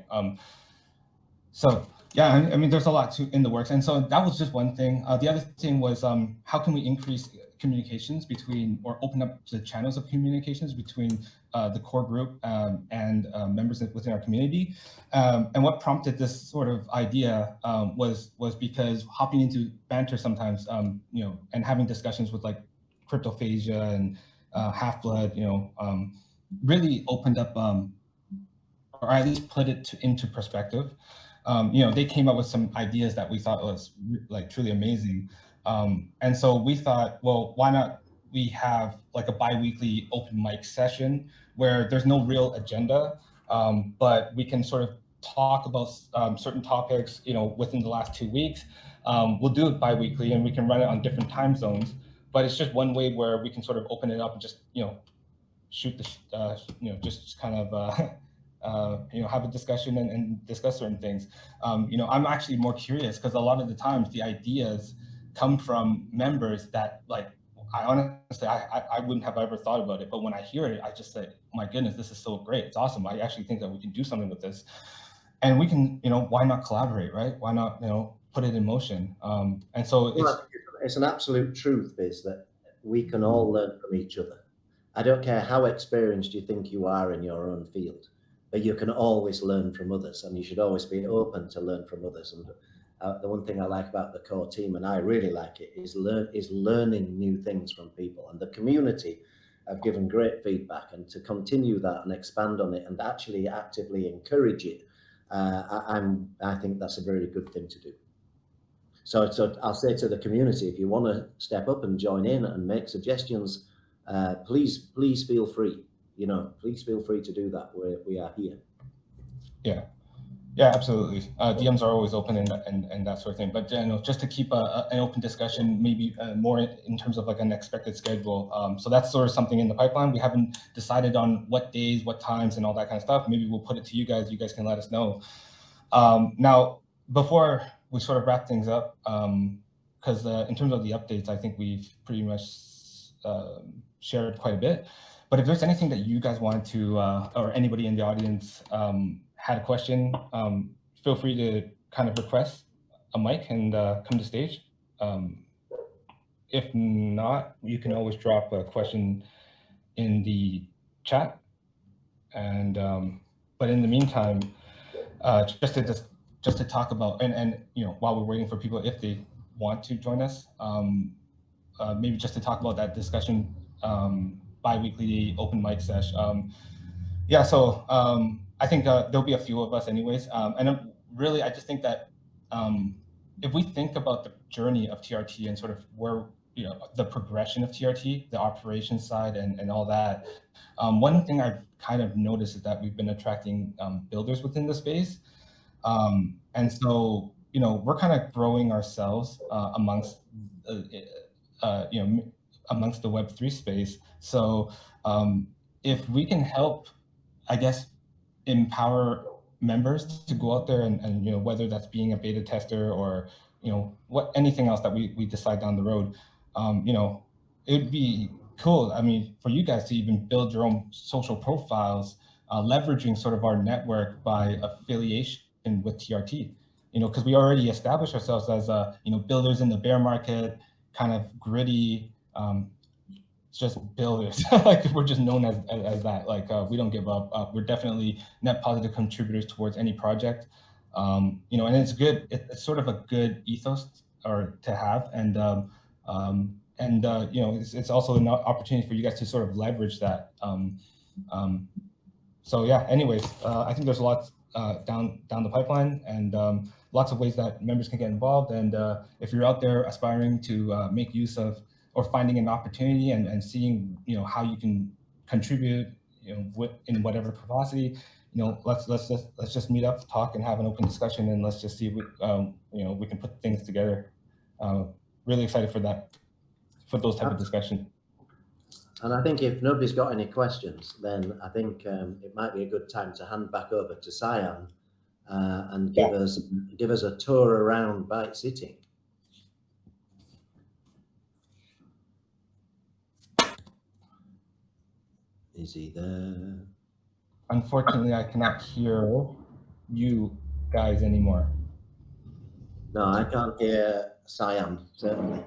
[SPEAKER 4] So yeah, I mean, there's a lot in the works. And so that was just one thing. The other thing was how can we increase communications between, or open up the channels of communications between the core group and members within our community. And what prompted this sort of idea was because hopping into banter sometimes, and having discussions with like Cryptophasia and Half-Blood, really opened up, or at least put it into perspective. They came up with some ideas that we thought was like truly amazing. And so we thought, well, why not we have like a bi-weekly open mic session where there's no real agenda, but we can sort of talk about certain topics, within the last 2 weeks, We'll do it bi-weekly, and we can run it on different time zones. But it's just one way where we can sort of open it up and just, shoot the, just kind of, have a discussion and discuss certain things. I'm actually more curious because a lot of the times the ideas come from members that, like, I honestly, I wouldn't have ever thought about it, but when I hear it, I just say, my goodness, this is so great. It's awesome. I actually think that we can do something with this, and we can, why not collaborate, right? Why not, put it in motion? And so
[SPEAKER 3] it's an absolute truth, Biz, that we can all learn from each other. I don't care how experienced you think you are in your own field, but you can always learn from others, and you should always be open to learn from others. And the one thing I like about the core team, and I really like it, is learning new things from people. And the community have given great feedback, and to continue that and expand on it and actually actively encourage it, I think that's a very good thing to do. So I'll say to the community, if you want to step up and join in and make suggestions, please feel free. Please feel free to do that. We are here.
[SPEAKER 4] Yeah, absolutely. DMs are always open and that sort of thing. But just to keep an open discussion, maybe more in terms of like an expected schedule. So that's sort of something in the pipeline. We haven't decided on what days, what times, and all that kind of stuff. Maybe we'll put it to you guys. You guys can let us know. Now, before we sort of wrap things up, because in terms of the updates, I think we've pretty much shared quite a bit. But if there's anything that you guys wanted to, or anybody in the audience had a question, feel free to kind of request a mic and come to stage. If not, you can always drop a question in the chat. And but in the meantime, just to talk about, and while we're waiting for people, if they want to join us, maybe just to talk about that discussion, bi-weekly open mic sesh. So I think there'll be a few of us anyways. And really, I just think that if we think about the journey of TRT and sort of where, the progression of TRT, the operations side and all that, one thing I've kind of noticed is that we've been attracting builders within the space. And so, we're kind of growing ourselves amongst, amongst the Web3 space. So if we can help, I guess, empower members to go out there and whether that's being a beta tester or, anything else that we decide down the road, it'd be cool. I mean, for you guys to even build your own social profiles, leveraging sort of our network by affiliation with TRT, because we already established ourselves as, builders in the bear market, kind of gritty, just builders. Like we're just known as that. Like we don't give up. We're definitely net positive contributors towards any project. And it's good. It's sort of a good ethos to have, and it's also an opportunity for you guys to sort of leverage that. So yeah. Anyways, I think there's lots down the pipeline, and lots of ways that members can get involved. And if you're out there aspiring to make use of or finding an opportunity and seeing, how you can contribute, in whatever capacity, let's just meet up, talk, and have an open discussion, and let's just see if we can put things together. Really excited for that, for those type of discussion.
[SPEAKER 3] And I think if nobody's got any questions, then I think it might be a good time to hand back over to Cyan and give us a tour around Byte City. Is he there?
[SPEAKER 4] Unfortunately, I cannot hear you guys anymore.
[SPEAKER 3] No, I can't hear Cyan, certainly.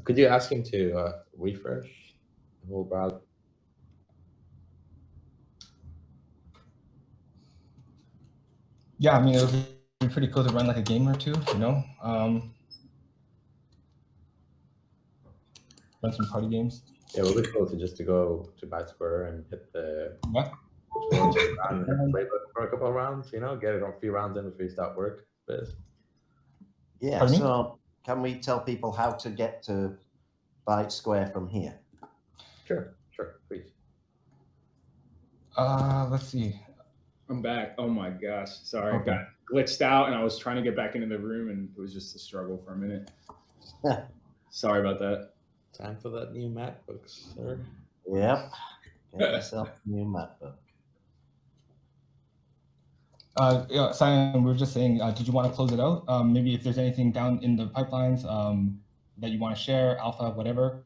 [SPEAKER 2] Could you ask him to refresh the whole browser?
[SPEAKER 4] Yeah, I mean, it would be pretty cool to run like a game or two, run some party games.
[SPEAKER 2] Yeah, it would be cool to go to Byte Square and hit the playbook for a couple of rounds, get it on a few rounds in before you start work.
[SPEAKER 3] Yeah, so can we tell people how to get to Byte Square from here?
[SPEAKER 2] Sure, please.
[SPEAKER 4] Let's see.
[SPEAKER 1] I'm back. Oh my gosh. Sorry.
[SPEAKER 4] Okay.
[SPEAKER 1] Got glitched out and I was trying to get back into the room and it was just a struggle for a minute. Sorry about that.
[SPEAKER 2] Time for that new MacBook, sir.
[SPEAKER 3] Yep. Get yourself a new MacBook.
[SPEAKER 4] Yeah, Simon, we were just saying, did you want to close it out? Maybe if there's anything down in the pipelines that you want to share, alpha, whatever,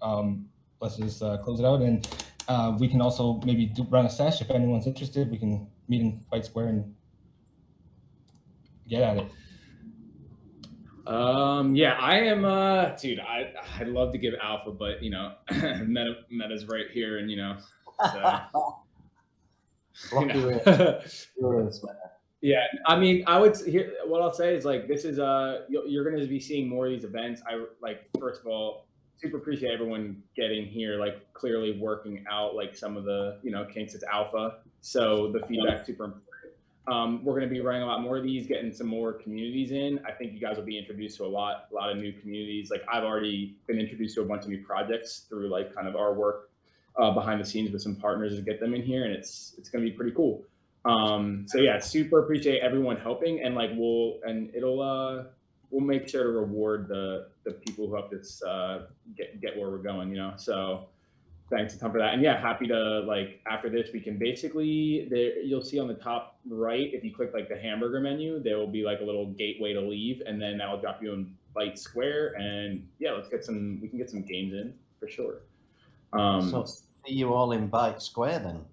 [SPEAKER 4] let's just close it out. And we can also maybe run a sesh. If anyone's interested, we can meet in Byte Square and get at it.
[SPEAKER 1] Yeah, I am, dude, I'd love to give alpha, but you know, meta's right here and you know, so, you know. Yeah, I mean, I would here. What I'll say is like this is you're going to be seeing more of these events. I like first of all, super appreciate everyone getting here, like clearly working out like some of the kinks. It's alpha, so the feedback super important. We're going to be running a lot more of these, getting some more communities in. I think you guys will be introduced to a lot of new communities. Like I've already been introduced to a bunch of new projects through like kind of our work behind the scenes with some partners to get them in here, and it's going to be pretty cool. So yeah, super appreciate everyone helping, and like we'll make sure to reward the people who helped us get where we're going, you know. So thanks a ton for that. And yeah, happy to like after this we can basically you'll see on the top right, if you click like the hamburger menu, there will be like a little gateway to leave, and then that'll drop you in Byte Square, and yeah, we can get some games in for sure.
[SPEAKER 3] So see you all in Byte Square then.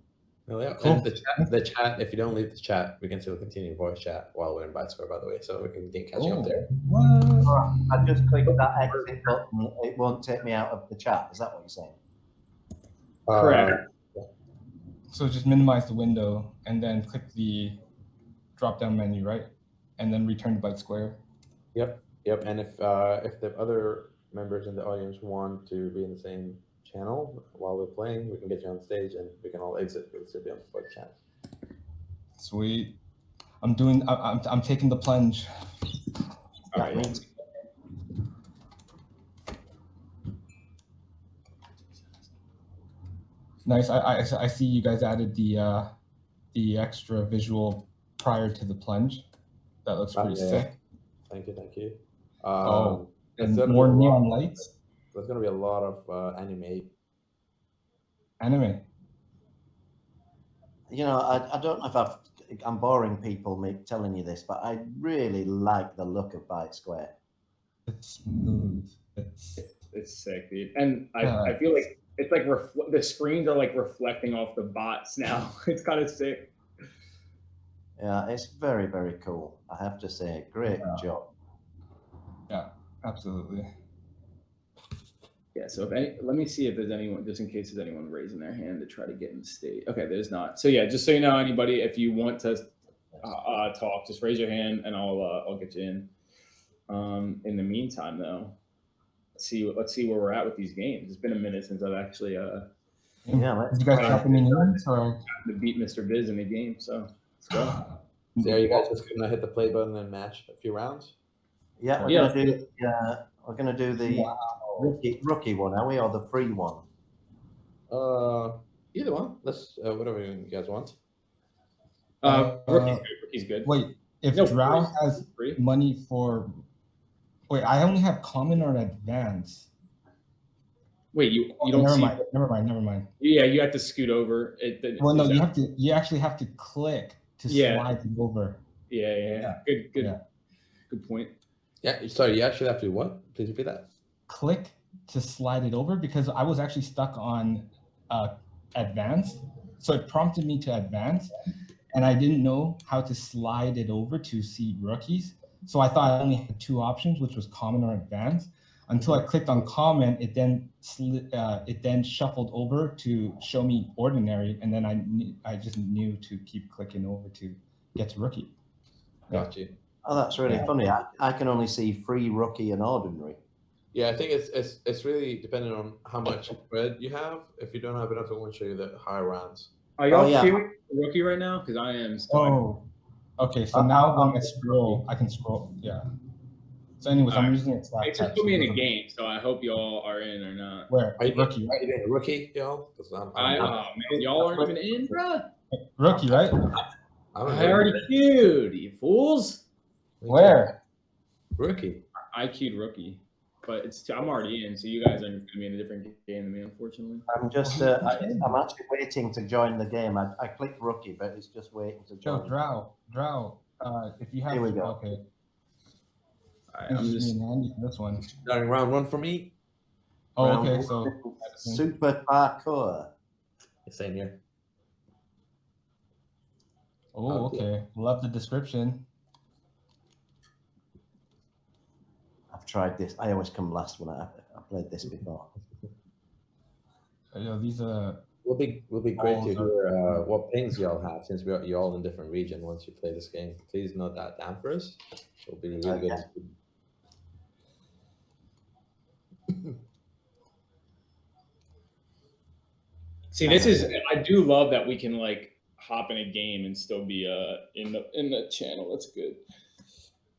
[SPEAKER 2] Oh, yeah. Cool. And the chat, if you don't leave the chat, we can still continue voice chat while we're in Byte Square, by the way, so we can catch you up there.
[SPEAKER 3] What? I just clicked that exit button. It won't take me out of the chat. Is that what you're saying?
[SPEAKER 1] Correct.
[SPEAKER 4] So just minimize the window and then click the drop-down menu, right? And then return to Byte Square.
[SPEAKER 2] Yep. And if the other members in the audience want to be in the same channel while we're playing, we can get you on stage and we can all exit. We'll still be on the voice chat.
[SPEAKER 4] Sweet. I'm taking the plunge.
[SPEAKER 1] All right.
[SPEAKER 4] Nice. I see you guys added the extra visual prior to the plunge. That looks pretty sick.
[SPEAKER 2] Thank you.
[SPEAKER 4] And more neon lights.
[SPEAKER 2] There's going to be a lot of anime.
[SPEAKER 3] You know, I don't know if I'm boring people telling you this, but I really like the look of Byte Square.
[SPEAKER 4] It's smooth.
[SPEAKER 1] It's sick, dude. And I feel like it's like the screens are like reflecting off the bots now. It's kind of sick.
[SPEAKER 3] Yeah, it's very, very cool. I have to say, great job.
[SPEAKER 4] Yeah, absolutely.
[SPEAKER 1] Yeah, so let me see if there's anyone, just in case there's anyone raising their hand to try to get in the stage. Okay, there's not. So yeah, just so you know, anybody, if you want to talk, just raise your hand and I'll get you in. In the meantime, though, let's see where we're at with these games. It's been a minute since I've actually
[SPEAKER 4] did you guys drop any names or
[SPEAKER 1] to beat Mr. Biz in the game? So let's go.
[SPEAKER 2] So are you guys just gonna hit the play button and match a few rounds?
[SPEAKER 3] Yeah, we're gonna do the rookie one, are we, or the free one?
[SPEAKER 2] Either one. Let's whatever you guys want.
[SPEAKER 1] Rookie's good.
[SPEAKER 4] Wait, if Drow has money for, I only have common or advance.
[SPEAKER 1] Wait, you don't
[SPEAKER 4] never
[SPEAKER 1] see?
[SPEAKER 4] Never mind.
[SPEAKER 1] Yeah, you have to scoot over.
[SPEAKER 4] Well, no, you actually have to click to slide it over.
[SPEAKER 1] Yeah. Good point.
[SPEAKER 2] Yeah, sorry, you actually have to what? Please repeat that.
[SPEAKER 4] Click to slide it over, because I was actually stuck on advanced, so it prompted me to advance, and I didn't know how to slide it over to see rookies. So I thought I only had two options, which was common or advanced. Until I clicked on common, it then shuffled over to show me ordinary, and then I just knew to keep clicking over to get to rookie.
[SPEAKER 2] Got you.
[SPEAKER 3] Oh, that's really funny. I can only see free, rookie, and ordinary.
[SPEAKER 2] Yeah, I think it's really dependent on how much spread you have. If you don't have enough, it won't show you the higher rounds.
[SPEAKER 1] Are y'all seeing rookie right now? Because I am.
[SPEAKER 4] Okay. So now when I scroll, I can scroll. Yeah. So anyways, I'm using it.
[SPEAKER 1] It just put me in a game, so I hope y'all are in or not.
[SPEAKER 4] Where?
[SPEAKER 2] Are you
[SPEAKER 4] rookie?
[SPEAKER 2] Are you in rookie, y'all?
[SPEAKER 1] Man, y'all aren't even in, bro.
[SPEAKER 4] Rookie, right?
[SPEAKER 5] I already queued, you fools.
[SPEAKER 4] Where?
[SPEAKER 2] Rookie.
[SPEAKER 5] I queued rookie, but I'm already in, so you guys are going to be in a different game than me, unfortunately.
[SPEAKER 3] I'm just, I'm actually waiting to join the game. I clicked rookie, but it's just waiting to
[SPEAKER 4] Joe,
[SPEAKER 3] join.
[SPEAKER 4] Drow. If you have,
[SPEAKER 3] Here we go.
[SPEAKER 4] Okay.
[SPEAKER 5] I'm just.
[SPEAKER 4] This one.
[SPEAKER 2] Starting round 1 for me.
[SPEAKER 4] Oh,
[SPEAKER 3] Round
[SPEAKER 4] okay.
[SPEAKER 3] one,
[SPEAKER 4] So
[SPEAKER 3] super parkour.
[SPEAKER 2] Same here.
[SPEAKER 4] Oh, okay. Love the description.
[SPEAKER 3] I've tried this. I always come last when I played this before.
[SPEAKER 4] These
[SPEAKER 2] Will be great to hear what pings y'all have, since you're all in different region. Once you play this game, please note that down for us. It'll be really good.
[SPEAKER 5] See, this is. I do love that we can like hop in a game and still be in the channel. That's good.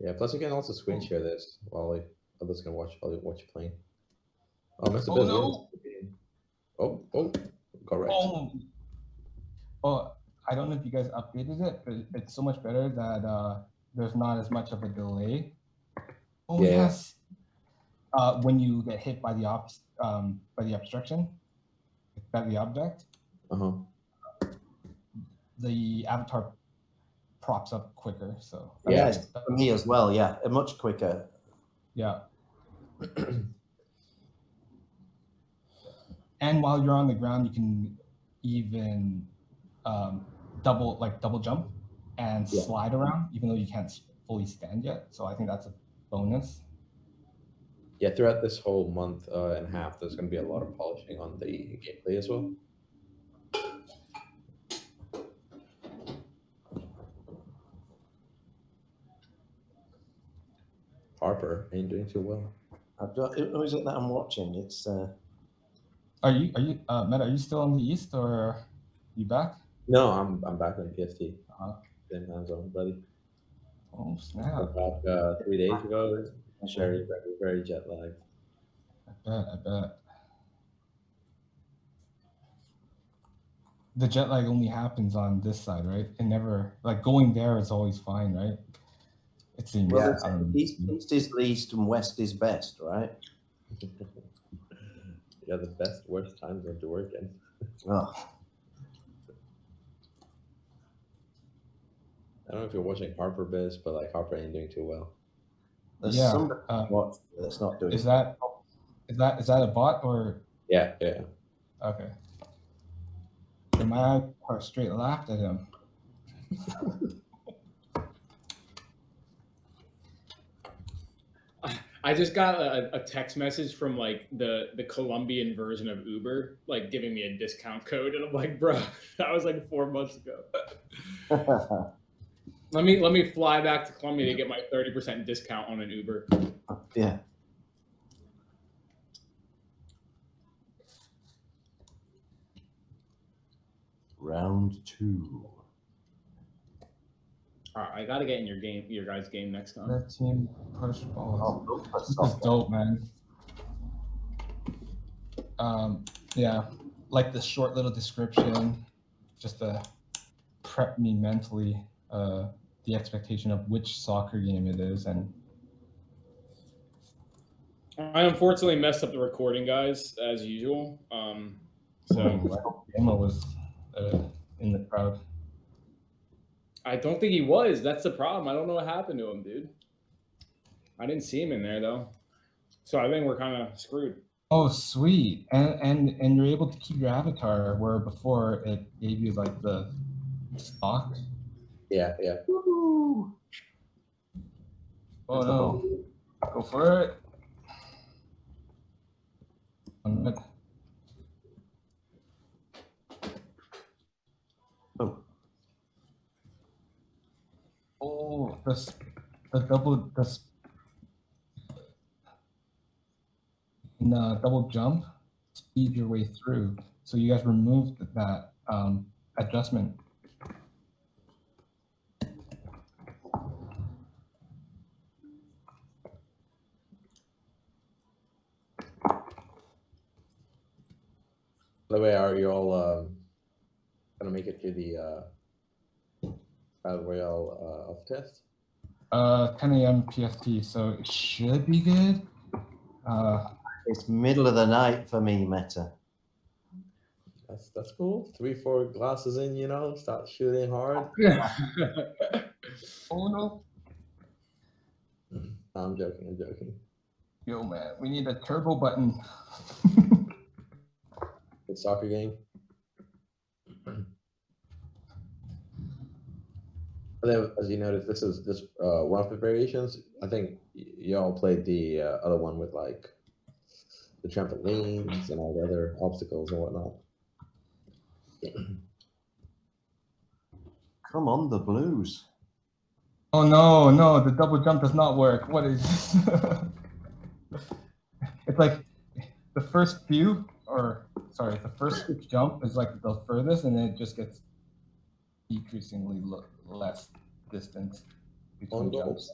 [SPEAKER 2] Yeah. Plus, you can also screen share this while others can watch you playing. Oh, Mr. Biz.
[SPEAKER 4] no.
[SPEAKER 2] Oh, correct.
[SPEAKER 4] Oh, I don't know if you guys updated it, but it's so much better that there's not as much of a delay. Oh,
[SPEAKER 2] Yeah.
[SPEAKER 4] yes. When you get hit by the obstruction, by the object, the avatar props up quicker. So
[SPEAKER 3] yeah, for me as well. Yeah, much quicker.
[SPEAKER 4] Yeah. And while you're on the ground, you can even double jump and slide around, even though you can't fully stand yet. So I think that's a bonus.
[SPEAKER 2] Yeah, throughout this whole month and a half, there's going to be a lot of polishing on the gameplay as well. Harper ain't doing too well.
[SPEAKER 3] Who is it that I'm watching? It's.
[SPEAKER 4] Are you Matt? Are you still in the East, or are you back?
[SPEAKER 2] No, I'm back on PST. Same time zone, buddy.
[SPEAKER 4] Oh snap!
[SPEAKER 2] Back 3 days ago. Very jet lagged.
[SPEAKER 4] I bet. The jet lag only happens on this side, right? It never, like, going there is always fine, right? It seems.
[SPEAKER 3] Well, east is least and west is best, right?
[SPEAKER 2] Yeah, the best, worst times to work in.
[SPEAKER 3] Oh.
[SPEAKER 2] I don't know if you're watching Harper Biz, but like Harper ain't doing too well.
[SPEAKER 3] There's somebody that's not doing.
[SPEAKER 4] Is that a bot or?
[SPEAKER 2] Yeah.
[SPEAKER 4] Okay. So my eye straight laughed at him.
[SPEAKER 5] I just got a text message from like the Colombian version of Uber, like giving me a discount code, and I'm like, bro, that was like 4 months ago. Let me fly back to Colombia to get my 30% discount on an Uber.
[SPEAKER 3] Yeah. Round 2.
[SPEAKER 5] All right, I gotta get in your guys' game next time.
[SPEAKER 4] Red team push balls.
[SPEAKER 3] Oh,
[SPEAKER 4] this is dope, man. Yeah, like the short little description, just to prep me mentally, the expectation of which soccer game it is, and
[SPEAKER 5] I unfortunately messed up the recording, guys, as usual. So
[SPEAKER 4] Emma was in the crowd.
[SPEAKER 5] I don't think he was. That's the problem. I don't know what happened to him, dude. I didn't see him in there though, so I think we're kind of screwed.
[SPEAKER 4] Oh, sweet! And you're able to keep your avatar where before it gave you like the stock.
[SPEAKER 2] Yeah.
[SPEAKER 3] Woo-hoo.
[SPEAKER 4] Oh no! Go for it. Oh, the double jump, speed your way through. So you guys removed that adjustment.
[SPEAKER 2] By the way, are you all gonna make it to the Battle Royale off test?
[SPEAKER 4] 10 a.m. PST, so it should be good.
[SPEAKER 3] It's middle of the night for me, Meta.
[SPEAKER 2] That's cool. 3-4 glasses in, you know, start shooting hard.
[SPEAKER 4] Oh no.
[SPEAKER 2] No, I'm joking.
[SPEAKER 4] Yo, man, we need a turbo button.
[SPEAKER 2] Good soccer game. And then, as you noticed, this is just one of the variations. I think y'all played the other one with like the trampolines and all the other obstacles and whatnot.
[SPEAKER 3] Come on, the blues.
[SPEAKER 4] Oh no, the double jump does not work. What is this? It's like the first few, or sorry, the first jump is like the furthest, and then it just gets decreasingly less distance between jumps.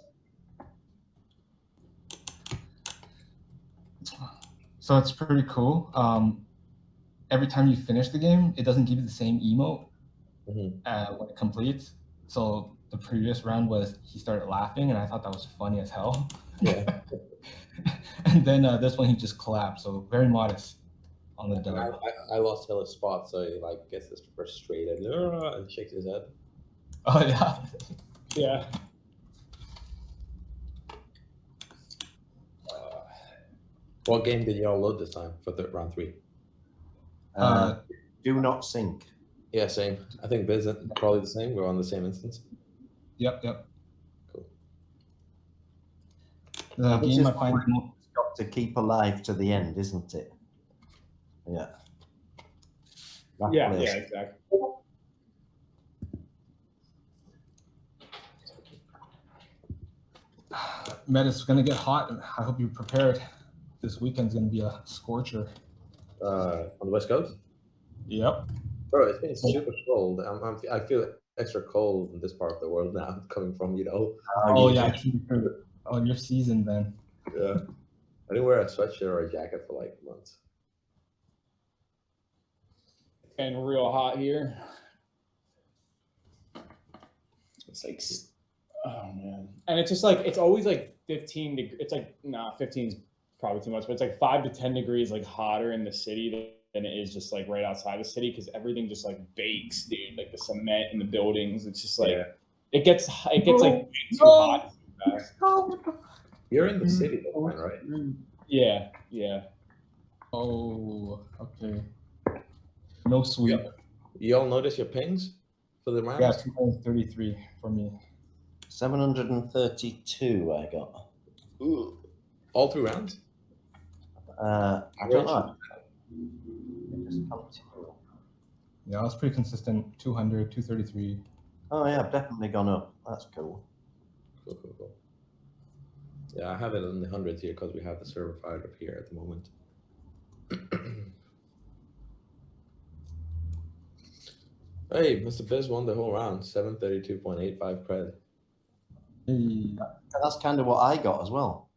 [SPEAKER 4] So it's pretty cool. Every time you finish the game, it doesn't give you the same emote when it completes. So the previous round was he started laughing, and I thought that was funny as hell.
[SPEAKER 2] Yeah.
[SPEAKER 4] And then this one he just clapped. So very modest on the dog.
[SPEAKER 2] I lost hella spots, so he like gets this frustrated and shakes his head.
[SPEAKER 4] Oh yeah.
[SPEAKER 5] Yeah.
[SPEAKER 2] What game did y'all load this time for round 3?
[SPEAKER 3] Do not sync.
[SPEAKER 2] Yeah, same. I think Biz probably the same. We're on the same instance.
[SPEAKER 4] Yep.
[SPEAKER 2] Cool.
[SPEAKER 4] The
[SPEAKER 3] Which
[SPEAKER 4] game
[SPEAKER 3] is
[SPEAKER 4] I find
[SPEAKER 3] what it's got to keep alive to the end, isn't it? Yeah.
[SPEAKER 5] Yeah, exactly.
[SPEAKER 4] Meta's gonna get hot. I hope you're prepared. This weekend's gonna be a scorcher.
[SPEAKER 2] On the West Coast?
[SPEAKER 4] Yep.
[SPEAKER 2] Bro, it's been super cold. I feel extra cold in this part of the world now, coming from, you know.
[SPEAKER 4] Oh yeah, oh, your season then.
[SPEAKER 2] Yeah. I didn't wear a sweatshirt or a jacket for like months.
[SPEAKER 5] And real hot here. It's like, oh man. And it's just like, it's always like 15 it's like, nah, 15 is probably too much, but it's like 5 to 10 degrees like hotter in the city than it is just like right outside the city, because everything just like bakes, dude. Like the cement in the buildings, it's just like it gets like too hot too fast.
[SPEAKER 2] You're in the city though, right?
[SPEAKER 5] Yeah.
[SPEAKER 4] Oh, okay. No sweep.
[SPEAKER 2] Y'all notice your pings for the rounds?
[SPEAKER 4] Yeah, 233 for me.
[SPEAKER 3] 732 I got.
[SPEAKER 2] Ooh. All 3 rounds?
[SPEAKER 3] I don't know. Just continue.
[SPEAKER 4] Yeah, it's pretty consistent. 200, 233.
[SPEAKER 3] Oh yeah, I've definitely gone up. That's cool.
[SPEAKER 2] Cool. Yeah, I have it in the hundreds here because we have the server fired up here at the moment. Hey, Mr. Biz won the whole round, 732.85 cred.
[SPEAKER 4] Hey.
[SPEAKER 3] That's kind of what I got as well.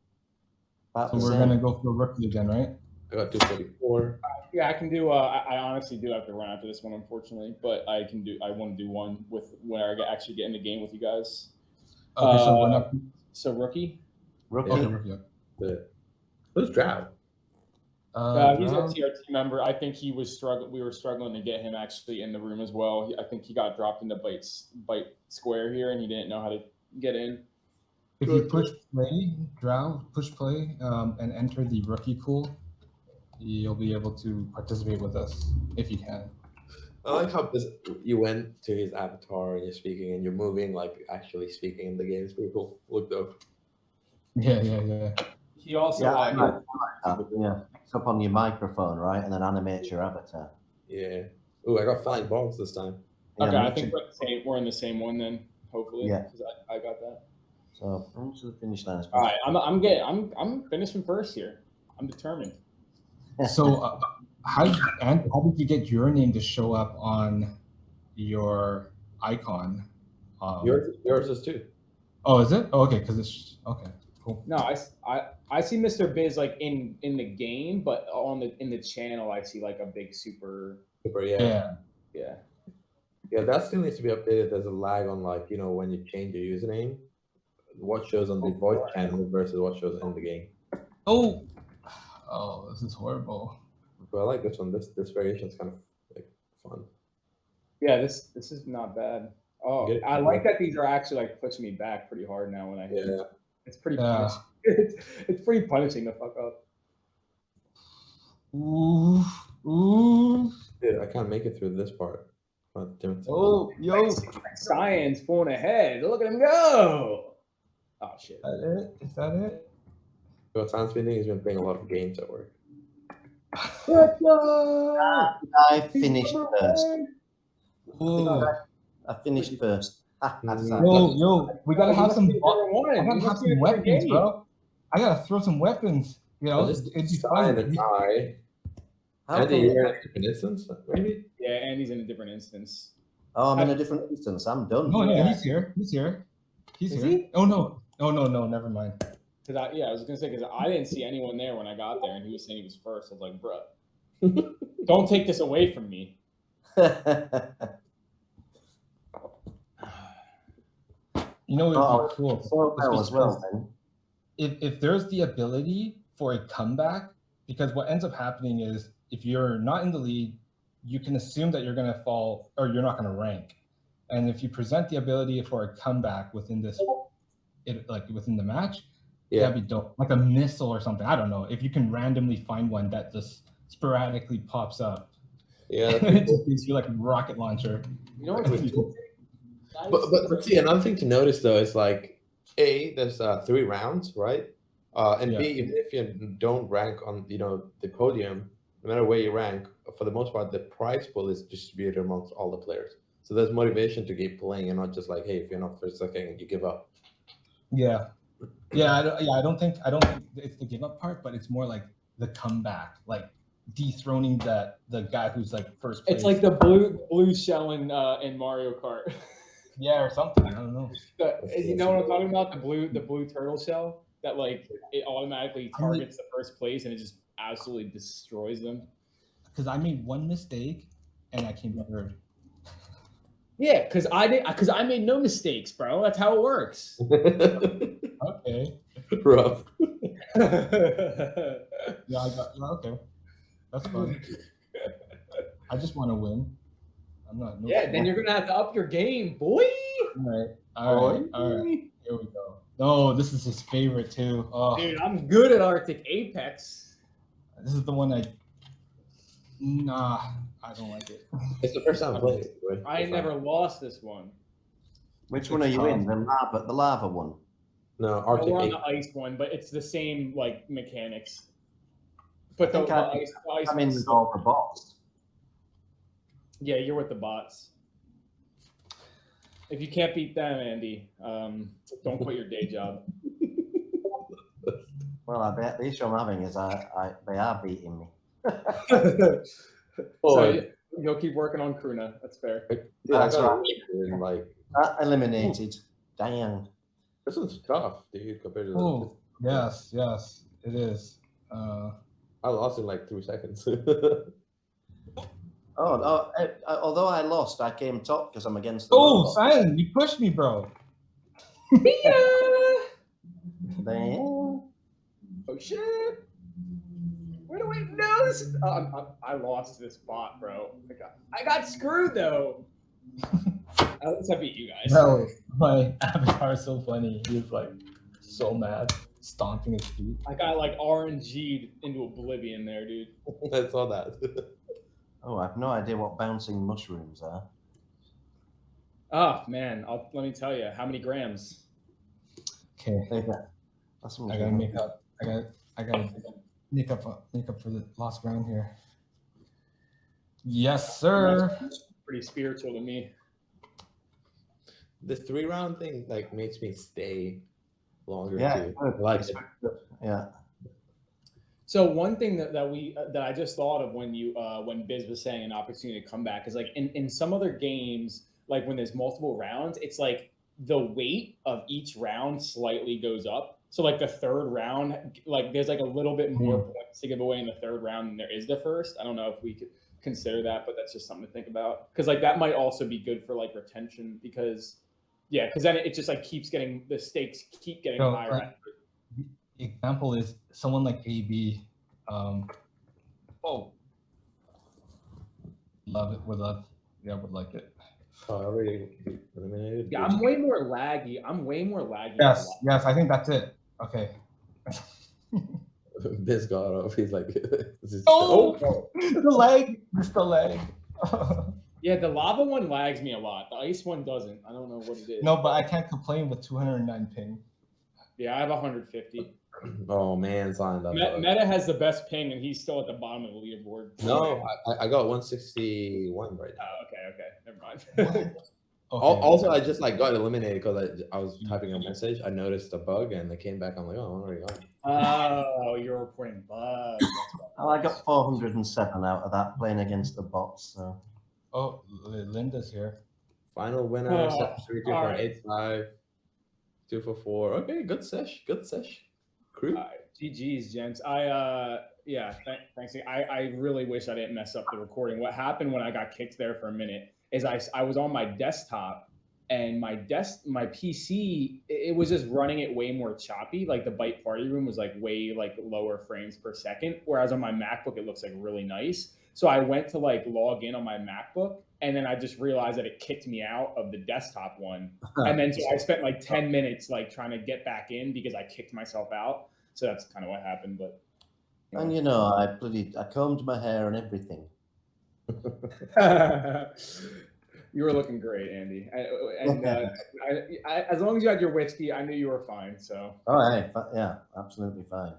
[SPEAKER 4] So we're gonna go for rookie again, right?
[SPEAKER 2] I got 244.
[SPEAKER 5] Yeah, I can do. I honestly do have to run after this one, unfortunately, but I can do. I want to do one with when I actually get in the game with you guys.
[SPEAKER 4] Okay, so we're not.
[SPEAKER 5] So rookie.
[SPEAKER 3] Rookie.
[SPEAKER 2] Yeah. Who's Drow?
[SPEAKER 5] He's a TRT member. I think he was struggling. We were struggling to get him actually in the room as well. I think he got dropped into Byte Square here, and he didn't know how to get in.
[SPEAKER 4] If you push play, push play, and enter the rookie pool, you'll be able to participate with us if you can.
[SPEAKER 2] I like how you went to his avatar and you're speaking and you're moving like actually speaking in the game. It's pretty cool. Looked up.
[SPEAKER 4] Yeah.
[SPEAKER 5] He also
[SPEAKER 3] It's up on your microphone, right, and then animates your avatar.
[SPEAKER 2] Yeah. Ooh, I got flying balls this time.
[SPEAKER 5] Okay,
[SPEAKER 3] Yeah,
[SPEAKER 5] I think we're in the same one then. Hopefully,
[SPEAKER 3] Yeah.
[SPEAKER 5] because I got that.
[SPEAKER 3] So from to the finish line.
[SPEAKER 5] All right, I'm finishing first here. I'm determined.
[SPEAKER 4] So, how did you get your name to show up on your icon?
[SPEAKER 2] Yours is too.
[SPEAKER 4] Oh, is it? Oh, okay, because it's okay. Cool.
[SPEAKER 5] No, I see Mr. Biz like in the game, but in the channel I see like a big super.
[SPEAKER 2] Yeah.
[SPEAKER 5] Yeah.
[SPEAKER 2] Yeah, that still needs to be updated. There's a lag on like, when you change your username, what shows on the voice channel versus what shows in the game.
[SPEAKER 4] Oh, this is horrible.
[SPEAKER 2] But I like this one. This variation is kind of like fun.
[SPEAKER 5] Yeah, this is not bad. Oh,
[SPEAKER 2] Get it?
[SPEAKER 5] I like that these are actually like pushing me back pretty hard now when I hit.
[SPEAKER 2] Yeah.
[SPEAKER 5] It's pretty
[SPEAKER 4] Yeah.
[SPEAKER 5] punishing. It's pretty punishing to fuck up.
[SPEAKER 4] Ooh, ooh.
[SPEAKER 2] Dude, I can't make it through this part. God damn it.
[SPEAKER 4] Oh, yo.
[SPEAKER 5] Science pulling ahead. Look at him go. Oh shit.
[SPEAKER 4] Is that it?
[SPEAKER 2] So Science Meeting has been playing a lot of games at work.
[SPEAKER 3] I finished first.
[SPEAKER 4] Ooh.
[SPEAKER 3] I finished first.
[SPEAKER 4] Yo, we gotta have some. I
[SPEAKER 5] I
[SPEAKER 4] gotta have some weapons, bro. I gotta throw some weapons.
[SPEAKER 2] Just
[SPEAKER 4] it'd be
[SPEAKER 2] Sky
[SPEAKER 4] fun.
[SPEAKER 2] and I.
[SPEAKER 3] How
[SPEAKER 2] Andy,
[SPEAKER 3] come-
[SPEAKER 2] you're in a different instance, maybe?
[SPEAKER 5] Yeah, Andy's in a different instance.
[SPEAKER 3] Oh, I'm in a different instance. I'm done.
[SPEAKER 4] No, he's here. He's here. He's
[SPEAKER 5] Is
[SPEAKER 4] here.
[SPEAKER 5] he?
[SPEAKER 4] Oh no, never mind.
[SPEAKER 5] Cause I was gonna say because I didn't see anyone there when I got there, and he was saying he was first. I was like, bruh, don't take this away from me.
[SPEAKER 4] You know, it'd be cool.
[SPEAKER 3] So well as well, then.
[SPEAKER 4] If there's the ability for a comeback, because what ends up happening is if you're not in the lead, you can assume that you're going to fall or you're not going to rank. And if you present the ability for a comeback within within the match, that'd be dope. Like a missile or something. I don't know. If you can randomly find one that just sporadically pops up.
[SPEAKER 2] Yeah.
[SPEAKER 4] It just gives you like a rocket launcher.
[SPEAKER 5] You know what's cool?
[SPEAKER 2] But see, another thing to notice though is like, A, there's 3 rounds, right? And B, even if you don't rank on the podium, no matter where you rank, for the most part, the prize pool is distributed amongst all the players. So there's motivation to keep playing, and not just like, hey, if you're not first, second, you give up.
[SPEAKER 4] Yeah. I don't think it's the give up part, but it's more like the comeback, like dethroning the guy who's like first place.
[SPEAKER 5] It's like the blue shell in Mario Kart.
[SPEAKER 4] Yeah, or something. I don't know.
[SPEAKER 5] You know what I'm talking about? The blue turtle shell that like it automatically targets the first place and it just absolutely destroys them.
[SPEAKER 4] Because I made one mistake and I came third.
[SPEAKER 5] Yeah, because I made no mistakes, bro. That's how it works.
[SPEAKER 4] Okay.
[SPEAKER 2] Rough.
[SPEAKER 4] Yeah, okay. That's fine. I just want to win. I'm not.
[SPEAKER 5] Yeah, then you're gonna have to up your game, boy.
[SPEAKER 4] All right. Here we go. No, this is his favorite too. Oh,
[SPEAKER 5] Dude, I'm good at Arctic Apex.
[SPEAKER 4] this is the one I don't like it.
[SPEAKER 2] It's the first time I played it.
[SPEAKER 5] I ain't never lost this one.
[SPEAKER 3] Which one are you in? The lava one?
[SPEAKER 2] No,
[SPEAKER 5] We're
[SPEAKER 2] Arctic
[SPEAKER 5] on
[SPEAKER 2] Eight.
[SPEAKER 5] the ice one, but it's the same like mechanics. But
[SPEAKER 3] I
[SPEAKER 5] the
[SPEAKER 3] think
[SPEAKER 5] ice
[SPEAKER 3] I'm in
[SPEAKER 5] one's
[SPEAKER 3] with all the bots.
[SPEAKER 5] Yeah, you're with the bots. If you can't beat them, Andy, don't quit your day job.
[SPEAKER 3] Well, I bet the issue I'm having is they are beating me.
[SPEAKER 5] So you'll keep working on Kruna. That's fair.
[SPEAKER 2] Yeah,
[SPEAKER 3] That's right.
[SPEAKER 2] Like,
[SPEAKER 3] Eliminated. Dang.
[SPEAKER 2] this one's tough, dude, compared to
[SPEAKER 4] Oh, yes, it is.
[SPEAKER 2] I lost in like 3 seconds.
[SPEAKER 3] Although I lost, I came top because I'm against the
[SPEAKER 4] Oh,
[SPEAKER 3] robot.
[SPEAKER 4] Simon, you pushed me, bro.
[SPEAKER 3] Damn.
[SPEAKER 5] Oh shit! Where do I know this? I lost this bot, bro. I got screwed though. At least I beat you guys.
[SPEAKER 4] No, my avatar is so funny. He's like so mad, stomping his feet.
[SPEAKER 5] I got like RNG'd into oblivion there, dude.
[SPEAKER 2] I saw that.
[SPEAKER 3] Oh, I have no idea what bouncing mushrooms are.
[SPEAKER 5] Oh man, let me tell you, how many grams?
[SPEAKER 4] Okay,
[SPEAKER 3] That's
[SPEAKER 4] I gotta make up. I gotta make up for the lost ground here. Yes, sir.
[SPEAKER 5] Pretty spiritual to me.
[SPEAKER 2] This 3-round thing like makes me stay longer
[SPEAKER 3] Yeah,
[SPEAKER 2] too.
[SPEAKER 3] good.
[SPEAKER 2] I like it.
[SPEAKER 3] Yeah.
[SPEAKER 5] So one thing that I just thought of when Biz was saying an opportunity to come back is like in some other games, like when there's multiple rounds, it's like the weight of each round slightly goes up. So like the third round, like there's like a little bit more points to give away in the third round than there is the first. I don't know if we could. consider that, but that's just something to think about. Because like that might also be good for like retention because then it just like keeps getting the stakes keep getting higher.
[SPEAKER 4] Like, the example is someone like AB. Love it. Would like it.
[SPEAKER 2] Oh, already eliminated.
[SPEAKER 5] Yeah, I'm way more laggy.
[SPEAKER 4] Yes, I think that's it. Okay.
[SPEAKER 2] Biz got off. He's like,
[SPEAKER 4] the leg. Just the leg.
[SPEAKER 5] Yeah, the lava one lags me a lot. The ice one doesn't. I don't know what it is.
[SPEAKER 4] No, but I can't complain with 209 ping.
[SPEAKER 5] Yeah, I have 150.
[SPEAKER 2] Oh man, signed up.
[SPEAKER 5] Meta has the best ping, and he's still at the bottom of the leaderboard.
[SPEAKER 2] No, I got 161 right now.
[SPEAKER 5] Oh, okay, never mind.
[SPEAKER 4] Okay.
[SPEAKER 2] Also, I just like got eliminated because I was typing a message. I noticed a bug and it came back. I'm like, oh, I'm already gone.
[SPEAKER 5] Oh, you're reporting bugs.
[SPEAKER 3] Oh, I got 407 out of that playing against the bots. So.
[SPEAKER 4] Oh, Linda's here.
[SPEAKER 2] Final winner, 32.85, 2 for 4. Okay, good sesh. Crew.
[SPEAKER 5] GG's, gents. Thanks. I really wish I didn't mess up the recording. What happened when I got kicked there for a minute is I was on my desktop and my PC, it was just running it way more choppy. Like the Byte Party room was like way like lower frames per second. Whereas on my MacBook, it looks like really nice. So I went to like log in on my MacBook and then I just realized that it kicked me out of the desktop one. And then so I spent like 10 minutes like trying to get back in because I kicked myself out. So that's kind of what happened. But
[SPEAKER 3] and you know, I combed my hair and everything.
[SPEAKER 5] You were looking great, Andy. As long as you had your whiskey, I knew you were fine. So.
[SPEAKER 3] Oh, hey, yeah, absolutely fine.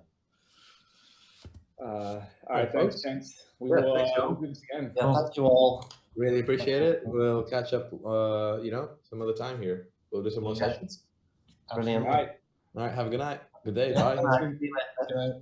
[SPEAKER 5] All right, thanks, gents. We will do this again.
[SPEAKER 3] Yeah, thank you all.
[SPEAKER 2] Really appreciate it. We'll catch up, some other time here. We'll do some more sessions.
[SPEAKER 3] Brilliant.
[SPEAKER 5] All right.
[SPEAKER 2] All right. Have a good night. Good day. Bye.
[SPEAKER 3] Bye.
[SPEAKER 4] Good night.